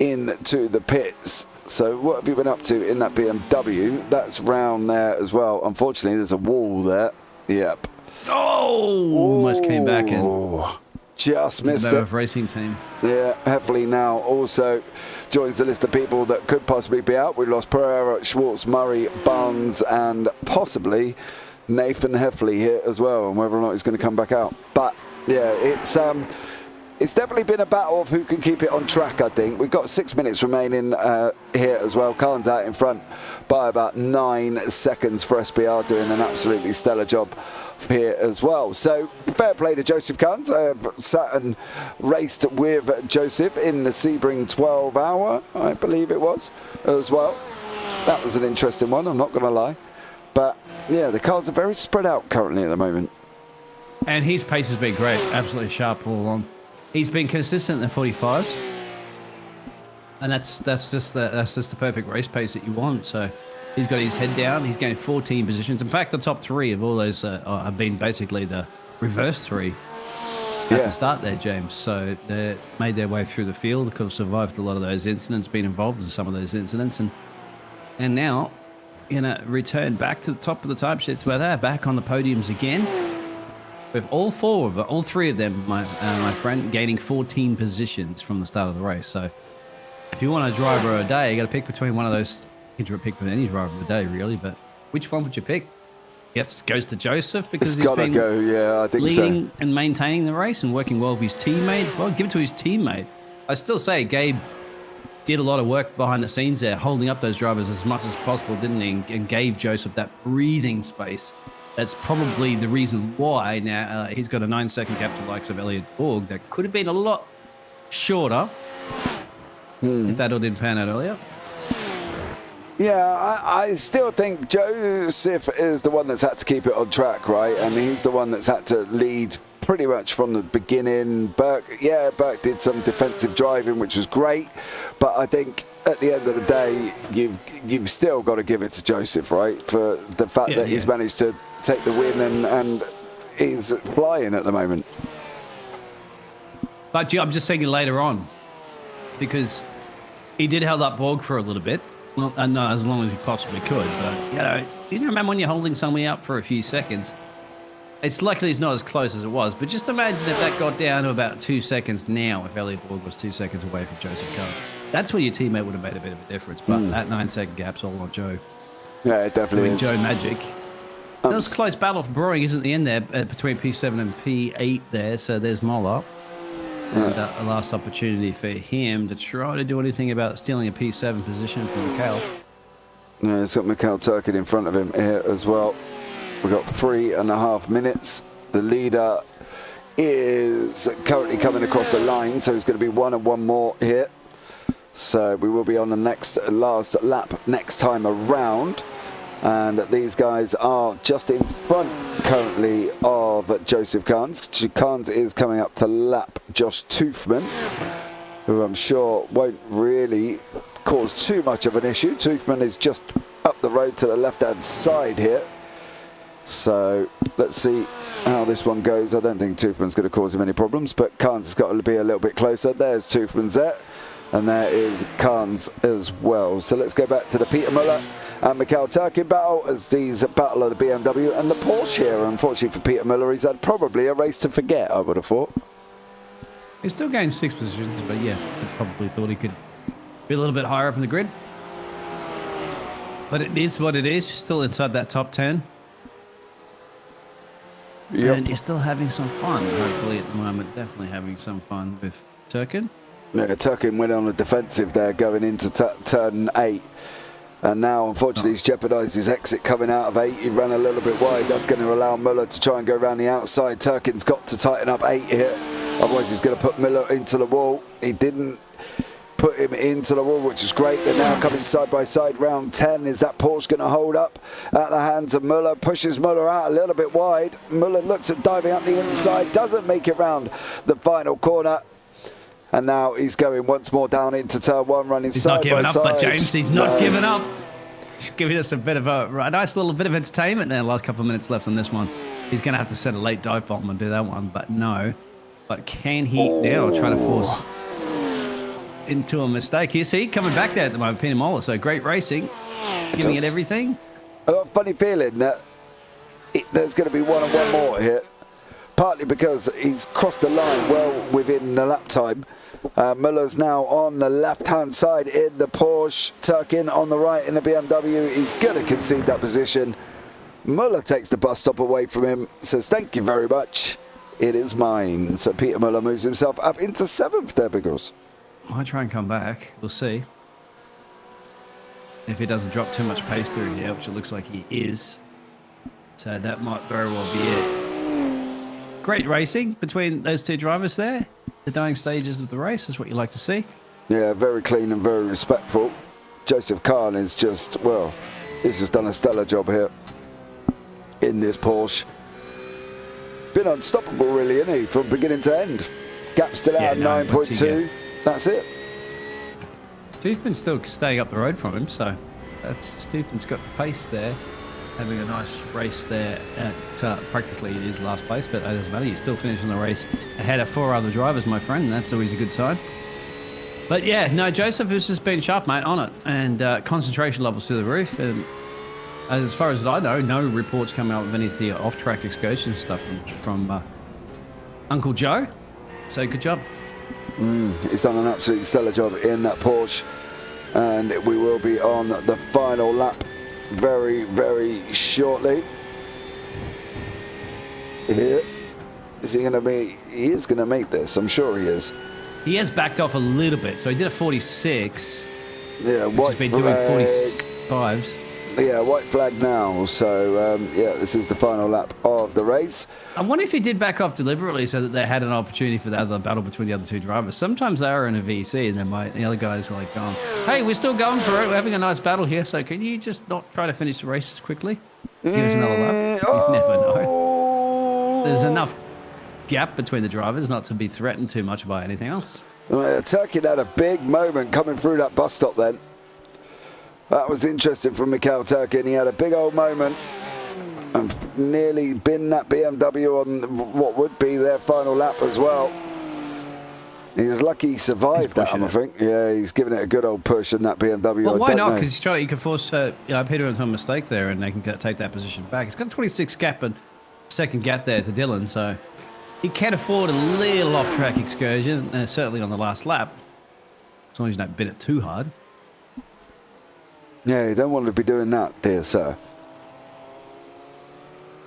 into the pits. So what have you been up to in that BMW? That's round there as well. Unfortunately, there's a wall there. Yep. Oh! Almost came back in. Just missed it. Racing team. Yeah, Heffley now also joins the list of people that could possibly be out. We lost Pereira, Schwartz, Murray, Barnes, and possibly Nathan Heffley here as well, and whether or not he's going to come back out. But yeah, it's definitely been a battle of who can keep it on track, I think. We've got 6 minutes remaining here as well. Khan's out in front by about 9 seconds for SBR, doing an absolutely stellar job here as well. So fair play to Joseph Khan. Sat and raced with Joseph in the Sebring 12 hour, I believe it was, as well. That was an interesting one, I'm not going to lie. But, yeah, the cars are very spread out currently at the moment. And his pace has been great, absolutely sharp all along. He's been consistent in the 45s. And that's just the perfect race pace that you want. So he's got his head down. He's gained 14 positions. In fact, the top 3 of all those have been basically the reverse 3 at the start there, James. So they made their way through the field. Could have survived a lot of those incidents, been involved in some of those incidents, and now, return back to the top of the type sheets where they're back on the podiums again. With all 3 of them, my friend, gaining 14 positions from the start of the race. So if you want a driver of a day, you got to pick between one of those. You can pick with any driver of the day, really. But which one would you pick? Yes, goes to Joseph because he's been I think leading and maintaining the race and working well with his teammate as well. Give it to his teammate. I still say Gabe did a lot of work behind the scenes there, holding up those drivers as much as possible, didn't he? And gave Joseph that breathing space. That's probably the reason why now he's got a 9-second gap to the likes of Elliot Borg. That could have been a lot shorter if that all didn't pan out earlier. Yeah, I still think Joseph is the one that's had to keep it on track, right? And he's the one that's had to lead pretty much from the beginning. Burke did some defensive driving, which was great. But I think at the end of the day, you've still got to give it to Joseph, right? For the fact that he's managed to take the win and he's flying at the moment. But I'm just saying later on, because he did hold up Borg for a little bit. Well, no, as long as he possibly could. But, you remember when you're holding somebody up for a few seconds, it's likely it's not as close as it was. But just imagine if that got down to about 2 seconds now, if Elliot Borg was 2 seconds away from Joseph Carnes. That's where your teammate would have made a bit of a difference. But that 9-second gap's all on Joe. Yeah, it definitely is. Joe Magic. There was a close battle for Brewing, isn't the end there, between P7 and P8 there. So there's Moller. And a last opportunity for him to try to do anything about stealing a P7 position from Mikhail. Yeah, it's got Mikhail Turkin in front of him here as well. We've got 3.5 minutes. The leader is currently coming across the line, so it's going to be 1 and 1 more here. So we will be on the last lap next time around. And these guys are just in front currently of Joseph Carnes. Carnes is coming up to lap Josh Toothman, who I'm sure won't really cause too much of an issue. Toothman is just up the road to the left-hand side here. So let's see how this one goes. I don't think Toothman's going to cause him any problems, but Carnes has got to be a little bit closer. There's Toothman's there, and there is Carnes as well. So let's go back to the Peter Muller and Mikhail Turkin battle as these battle of the BMW and the Porsche here. Unfortunately for Peter Muller, he's had probably a race to forget, I would have thought. He's still gained 6 positions, but yeah, I probably thought he could be a little bit higher up in the grid. But it is what it is, still inside that top 10. Yep. And you're still having some fun, hopefully at the moment, definitely having some fun with Turkin. Yeah, Turkin went on the defensive there going into turn 8. And now, unfortunately, he's jeopardised his exit coming out of 8. He ran a little bit wide. That's going to allow Muller to try and go around the outside. Turkin's got to tighten up 8 here. Otherwise, he's going to put Muller into the wall. He didn't put him into the wall, which is great. They're now coming side by side. Round 10. Is that Porsche going to hold up at the hands of Muller? Pushes Muller out a little bit wide. Muller looks at diving up the inside. Doesn't make it round the final corner. And now he's going once more down into turn 1, running side by side. He's not giving up, but James, he's not giving up. He's giving us a bit of a nice little bit of entertainment there. Last couple of minutes left on this one. He's going to have to set a late dive bomb and do that one, but no. But can he now try to force into a mistake? You see, coming back there at the moment, Peter Moller. So great racing, giving it everything. I got a funny feeling that there's going to be 1 and 1 more here. Partly because he's crossed the line well within the lap time. Muller's now on the left-hand side in the Porsche. Turkin on the right in the BMW. He's going to concede that position. Muller takes the bus stop away from him. Says, thank you very much. It is mine. So Peter Muller moves himself up into 7th there, Biggles. Might try and come back. We'll see. If he doesn't drop too much pace through here, which it looks like he is. So that might very well be it. Great racing between those two drivers there. The dying stages of the race is what you like to see. Yeah, very clean and very respectful. Joseph Kahn is just, well, he's just done a stellar job here in this Porsche. Been unstoppable, really, isn't he, from beginning to end? Gap still out at 9.2. That's it. Stephen's still staying up the road from him, so Stephen's got the pace there, having a nice race there at practically his last place, but it doesn't matter. He's still finishing the race ahead of 4 other drivers, my friend, and that's always a good sign. But yeah, no, Joseph has just been sharp, mate, on it, and concentration levels through the roof. And as far as I know, no reports come out of any of the off-track excursion stuff from Uncle Joe. So good job. He's done an absolutely stellar job in that Porsche, and we will be on the final lap very, very shortly. Here, is he going to be? He is going to make this. I'm sure he is. He has backed off a little bit, so he did a 46. Yeah, white he's been doing 45s. Yeah, white flag now. So yeah, this is the final lap of the race. I wonder if he did back off deliberately so that they had an opportunity for the other battle between the other 2 drivers. Sometimes they are in a VC, and then the other guys are like going, "Hey, we're still going for it. We're having a nice battle here. So can you just not try to finish the race as quickly? Give us another lap." You never know. There's enough gap between the drivers not to be threatened too much by anything else. Turkin had a big moment coming through that bus stop then. That was interesting from Mikhail Turkin. He had a big old moment and nearly binned that BMW on what would be their final lap as well. He's lucky he survived that, I think. Yeah, he's giving it a good old push in that BMW. Well, why not? Because he can force Peter into a mistake there, and they can take that position back. He's got 26 gap and second gap there to Dylan, so he can afford a little off-track excursion, certainly on the last lap, as long as you don't bin it too hard. Yeah, you don't want to be doing that, dear sir.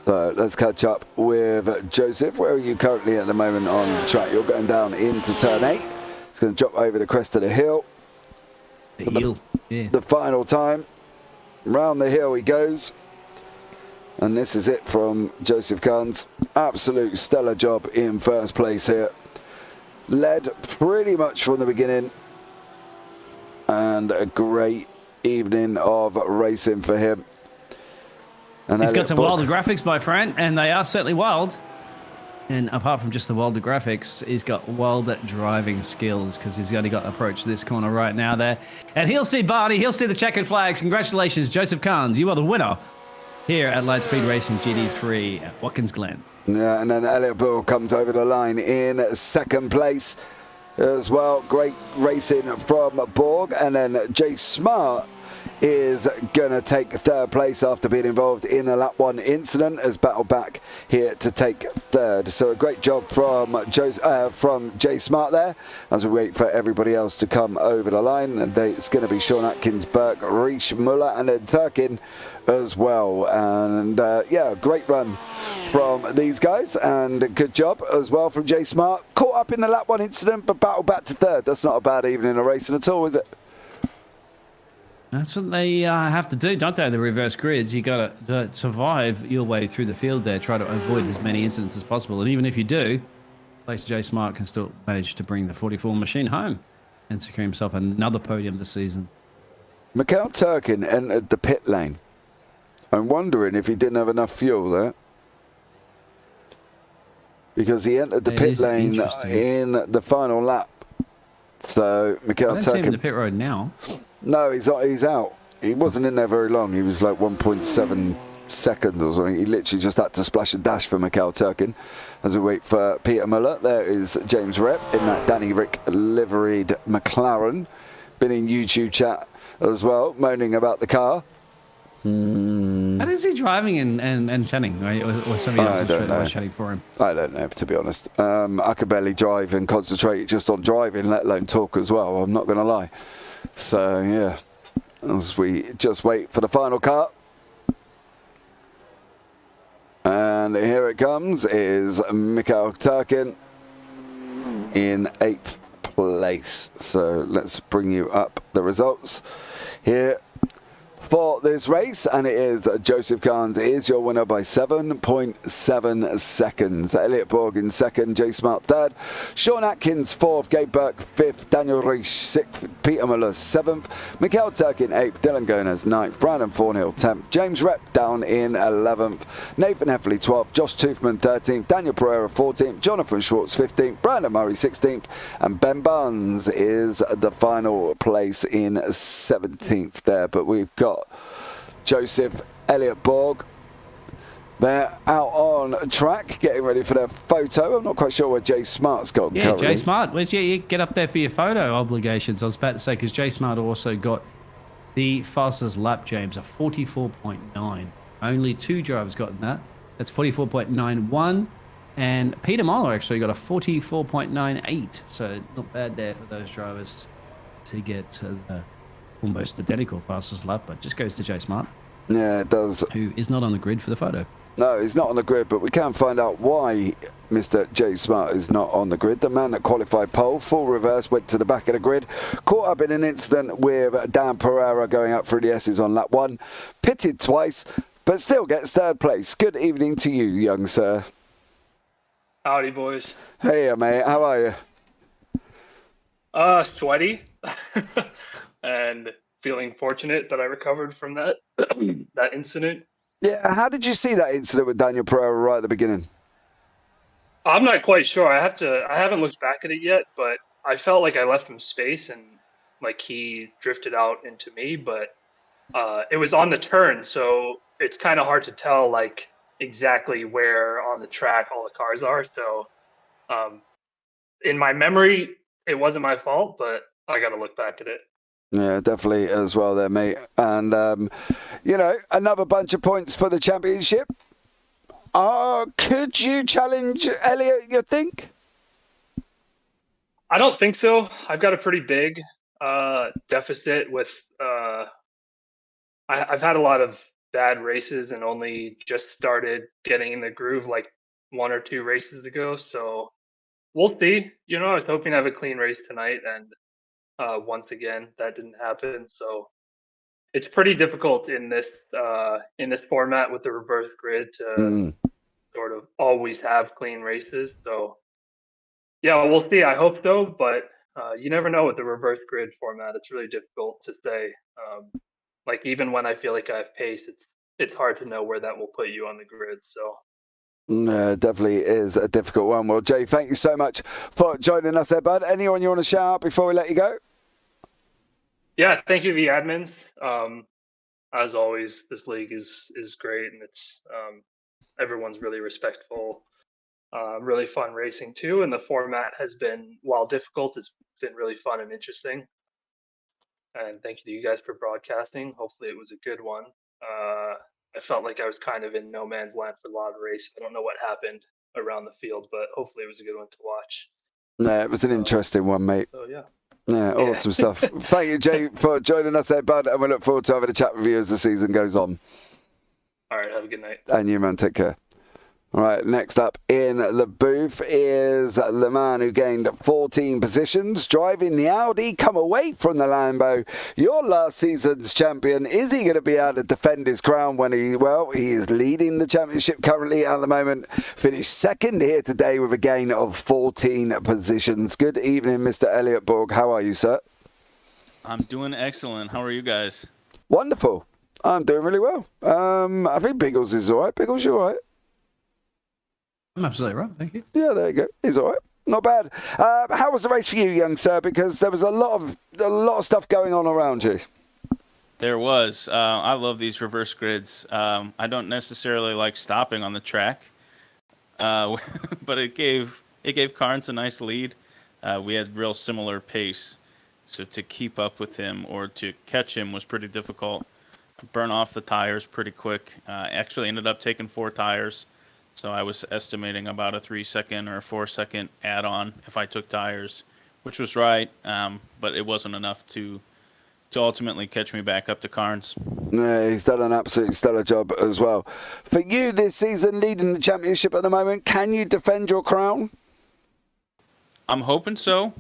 So let's catch up with Joseph. Where are you currently at the moment on the track? You're going down into turn 8. It's going to drop over the crest of the hill. The final time. Round the hill he goes. And this is it from Joseph Kahn's absolute stellar job in first place here. Led pretty much from the beginning. And a great evening of racing for him. And he's got some wilder graphics, my friend, and they are certainly wild. And apart from just the wilder graphics, he's got wilder driving skills, because he's only got to approach this corner right now there. And he'll see Barney, he'll see the checkered flags. Congratulations, Joseph Kahn. You are the winner here at Lightspeed Racing GT3 at Watkins Glen. Yeah, and then Elliot Bull comes over the line in second place as well. Great racing from Borg. And then Jay Smart is going to take third place after being involved in a lap 1 incident, as battled back here to take third. So a great job from Jay Smart there, as we wait for everybody else to come over the line. And it's going to be Sean Atkins, Burke, Reish, Muller, and then Turkin as well. And yeah, great run from these guys, and good job as well from Jay Smart. Caught up in the lap 1 incident, but battled back to third. That's not a bad evening of racing at all, is it? That's what they have to do, don't they? The reverse grids. You got to survive your way through the field there. Try to avoid as many incidents as possible. And even if you do, Place J Smart can still manage to bring the 44 machine home and secure himself another podium this season. Mikhail Turkin entered the pit lane. I'm wondering if he didn't have enough fuel there, because he entered the pit lane in the final lap. So Mikhail Turkin. I don't see him in the pit road now. No, he's out. He wasn't in there very long. He was like 1.7 seconds or something. He literally just had to splash and dash for Mikhail Turkin as we wait for Peter Muller. There is James Rep in that Danny Rick liveried McLaren. Been in YouTube chat as well, moaning about the car. How is he driving and chatting? Right? Or somebody else is chatting for him? I don't know, to be honest. I could barely drive and concentrate just on driving, let alone talk as well. I'm not going to lie. So, yeah, as we just wait for the final car. And here it comes, is Mikhail Turkin in 8th place. So let's bring you up the results here for this race, and it is Joseph Carnes is your winner by 7.7 seconds. Elliot Borg in second, Jay Smart third, Sean Atkins fourth, Gabe Burke fifth, Daniel Reich sixth, Peter Muller seventh, Mikhail Turkin eighth, Dylan Gomez ninth, Brandon Thornhill 10th, James Rep down in 11th, Nathan Heffley 12th, Josh Toothman 13th, Daniel Pereira 14th, Jonathan Schwartz 15th, Brandon Murray 16th, and Ben Barnes is the final place in 17th there. But we've got Joseph, Elliot Borg. They're out on track, getting ready for their photo. I'm not quite sure where Jay Smart's gone. Yeah, currently. Jay Smart. Where's you get up there for your photo obligations? I was about to say, because Jay Smart also got the fastest lap, James, a 44.9. Only 2 drivers gotten that. That's 44.91. And Peter Muller actually got a 44.98. So not bad there for those drivers to get to the almost identical fastest lap, but just goes to Jay Smart. Yeah, it does. Who is not on the grid for the photo. No, he's not on the grid, but we can find out why Mr. Jay Smart is not on the grid. The man that qualified pole, full reverse, went to the back of the grid, caught up in an incident with Dan Pereira going up through the S's on lap 1, pitted twice, but still gets third place. Good evening to you, young sir. Howdy, boys. Hey, mate, how are you? Sweaty and feeling fortunate that I recovered from that that incident. Yeah, how did you see that incident with Daniel Pereira right at the beginning? I'm not quite sure. I haven't looked back at it yet, but I felt like I left him space and like he drifted out into me, but it was on the turn, so it's kind of hard to tell like exactly where on the track all the cars are. So in my memory, it wasn't my fault, but I got to look back at it. Yeah, definitely as well there, mate. And, you know, another bunch of points for the championship. Could you challenge Elliot, you think? I don't think so. I've got a pretty big deficit with I've had a lot of bad races and only just started getting in the groove like 1 or 2 races ago. So we'll see. You know, I was hoping to have a clean race tonight, and once again, that didn't happen. So it's pretty difficult in this format with the reverse grid to sort of always have clean races. So yeah, we'll see. I hope so, but you never know with the reverse grid format. It's really difficult to say. Like even when I feel like I have pace, it's hard to know where that will put you on the grid. So. Definitely is a difficult one. Well, Jay, thank you so much for joining us there, bud. Anyone you want to shout out before we let you go? Yeah, thank you to the admins. As always, this league is great, and it's everyone's really respectful. Really fun racing too, and the format has been, while difficult, it's been really fun and interesting. And thank you to you guys for broadcasting. Hopefully it was a good one. I felt like I was kind of in no man's land for a lot of race. I don't know what happened around the field, but hopefully it was a good one to watch. Yeah, it was an interesting one, mate. So yeah. Yeah, awesome stuff. Thank you, Jay, for joining us there, bud, and we look forward to having a chat with you as the season goes on. All right, have a good night. And you, man, take care. All right, next up in the booth is the man who gained 14 positions, driving the Audi, come away from the Lambo. Your last season's champion. Is he going to be able to defend his crown when he is leading the championship currently at the moment. Finished second here today with a gain of 14 positions. Good evening, Mr. Elliot Borg. How are you, sir? I'm doing excellent. How are you guys? Wonderful. I'm doing really well. I think Biggles is all right. Biggles, you all right? I'm absolutely right, thank you. Yeah, there you go. He's all right. Not bad. How was the race for you, young sir? Because there was a lot of stuff going on around you. There was. I love these reverse grids. I don't necessarily like stopping on the track, but it gave Carnes a nice lead. We had real similar pace, so to keep up with him or to catch him was pretty difficult. Burn off the tires pretty quick. Actually ended up taking 4 tires. So I was estimating about a 3-second or a 4-second add-on if I took tires, which was right, but it wasn't enough to ultimately catch me back up to Carnes. Yeah, he's done an absolutely stellar job as well. For you this season, leading the championship at the moment, can you defend your crown? I'm hoping so.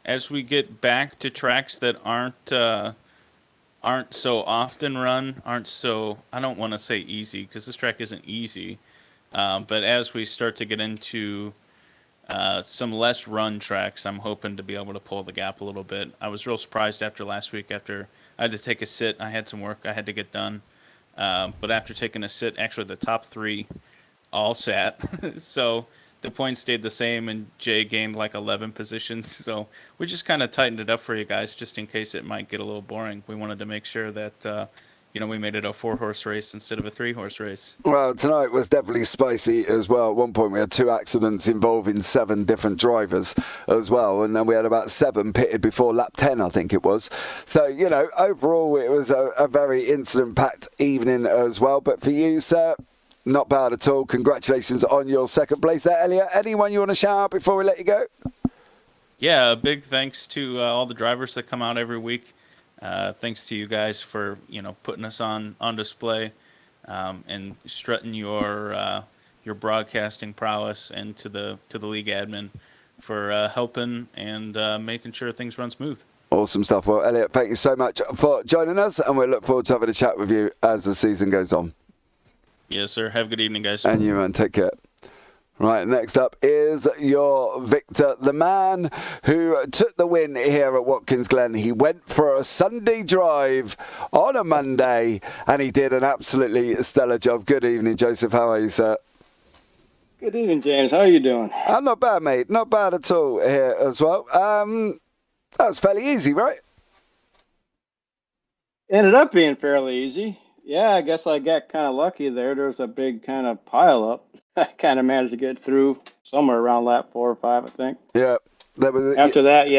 As we get back to tracks that aren't aren't so often run, aren't so, I don't want to say easy, because this track isn't easy. But as we start to get into some less run tracks, I'm hoping to be able to pull the gap a little bit. I was real surprised after last week, after I had to take a sit. I had some work I had to get done. But after taking a sit, actually the top 3 all sat. So the points stayed the same, and Jay gained like 11 positions. So we just kind of tightened it up for you guys, just in case it might get a little boring. We wanted to make sure that we made it a 4-horse race instead of a 3-horse race. Well, tonight was definitely spicy as well. At one point, we had 2 accidents involving 7 different drivers as well. And then we had about 7 pitted before lap 10, I think it was. So, overall, it was a very incident-packed evening as well. But for you, sir, not bad at all. Congratulations on your 2nd place there, Elliot. Anyone you want to shout out before we let you go? Yeah, a big thanks to all the drivers that come out every week. Thanks to you guys for putting us on display and strutting your broadcasting prowess, and to the league admin for helping and making sure things run smooth. Awesome stuff. Well, Elliot, thank you so much for joining us, and we look forward to having a chat with you as the season goes on. Yes, sir. Have a good evening, guys. And you, man. Take care. Right, next up is your Victor, the man who took the win here at Watkins Glen. He went for a Sunday drive on a Monday, and he did an absolutely stellar job. Good evening, Joseph. How are you, sir? Good evening, James. How are you doing? I'm not bad, mate. Not bad at all here as well. That was fairly easy, right? Ended up being fairly easy. Yeah, I guess I got kind of lucky there. There was a big kind of pile up. I kind of managed to get through somewhere around lap 4 or 5, I think. Yeah. After that, yeah,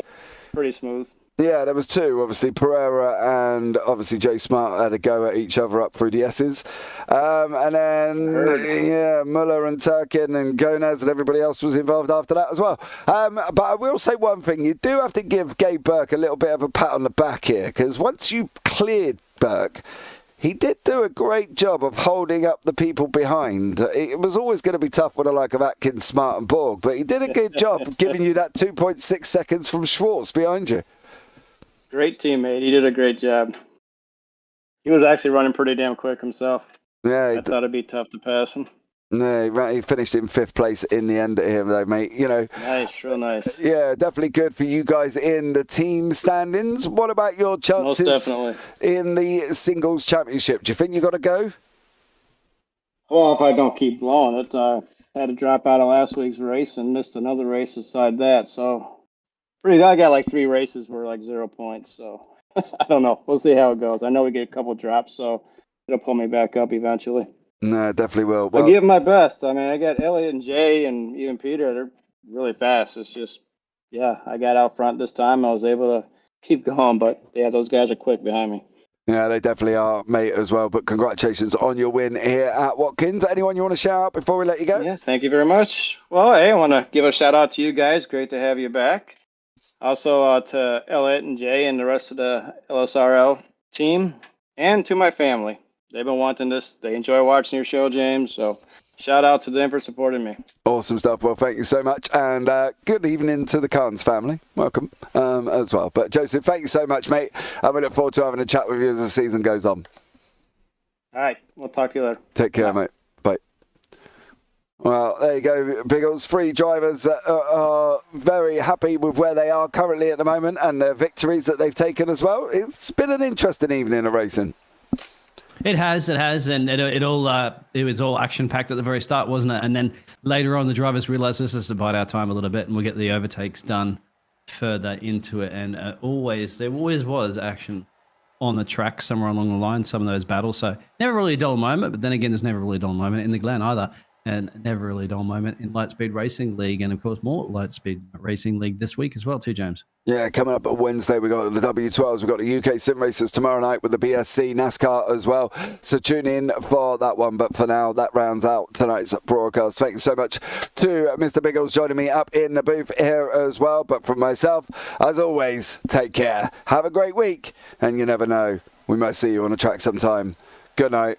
pretty smooth. Yeah, there was 2. Obviously, Pereira and obviously Jay Smart had a go at each other up through the S's. And then, Muller and Turkin and Gomez and everybody else was involved after that as well. But I will say one thing. You do have to give Gabe Burke a little bit of a pat on the back here, because once you cleared Burke, he did do a great job of holding up the people behind. It was always going to be tough with the like of Atkins, Smart and Borg, but he did a good job of giving you that 2.6 seconds from Schwartz behind you. Great teammate. He did a great job. He was actually running pretty damn quick himself. Yeah, I thought it'd be tough to pass him. No, he finished in 5th place in the end here, though, mate. Nice, real nice. Yeah, definitely good for you guys in the team standings. What about your chances Most definitely. in the singles championship? Do you think you got to go? Well, if I don't keep blowing it, I had to drop out of last week's race and missed another race aside that. So, I got like 3 races where like 0 points. So, I don't know. We'll see how it goes. I know we get a couple drops, so it'll pull me back up eventually. No, definitely will. Well, I'll give my best. I mean, I got Elliot and Jay and even Peter. They're really fast. It's just, I got out front this time. I was able to keep going, but yeah, those guys are quick behind me. Yeah, they definitely are, mate, as well. But congratulations on your win here at Watkins. Anyone you want to shout out before we let you go? Yeah, thank you very much. Well, hey, I want to give a shout out to you guys. Great to have you back. Also to Elliot and Jay and the rest of the LSRL team, and to my family. They've been wanting this. They enjoy watching your show, James. So shout out to them for supporting me. Awesome stuff. Well, thank you so much. And good evening to the Carnes family. Welcome as well. But Joseph, thank you so much, mate. And we look forward to having a chat with you as the season goes on. All right. We'll talk to you later. Take care, mate. Bye. Well, there you go, Biggles. 3 drivers are very happy with where they are currently at the moment and the victories that they've taken as well. It's been an interesting evening of racing. It has, and it was all action packed at the very start, wasn't it? And then later on, the drivers realised this is to bide our time a little bit, and we'll get the overtakes done further into it. And there always was action on the track somewhere along the line. Some of those battles, so never really a dull moment. But then again, there's never really a dull moment in the Glen either, and never really a dull moment in Lightspeed Racing League, and of course more Lightspeed Racing League this week as well, too, James. Yeah, coming up on Wednesday, we've got the W12s, we've got the UK Sim Racers tomorrow night with the BSC NASCAR as well. So tune in for that one. But for now, that rounds out tonight's broadcast. Thank you so much to Mr. Biggles joining me up in the booth here as well. But from myself, as always, take care. Have a great week. And you never know, we might see you on the track sometime. Good night.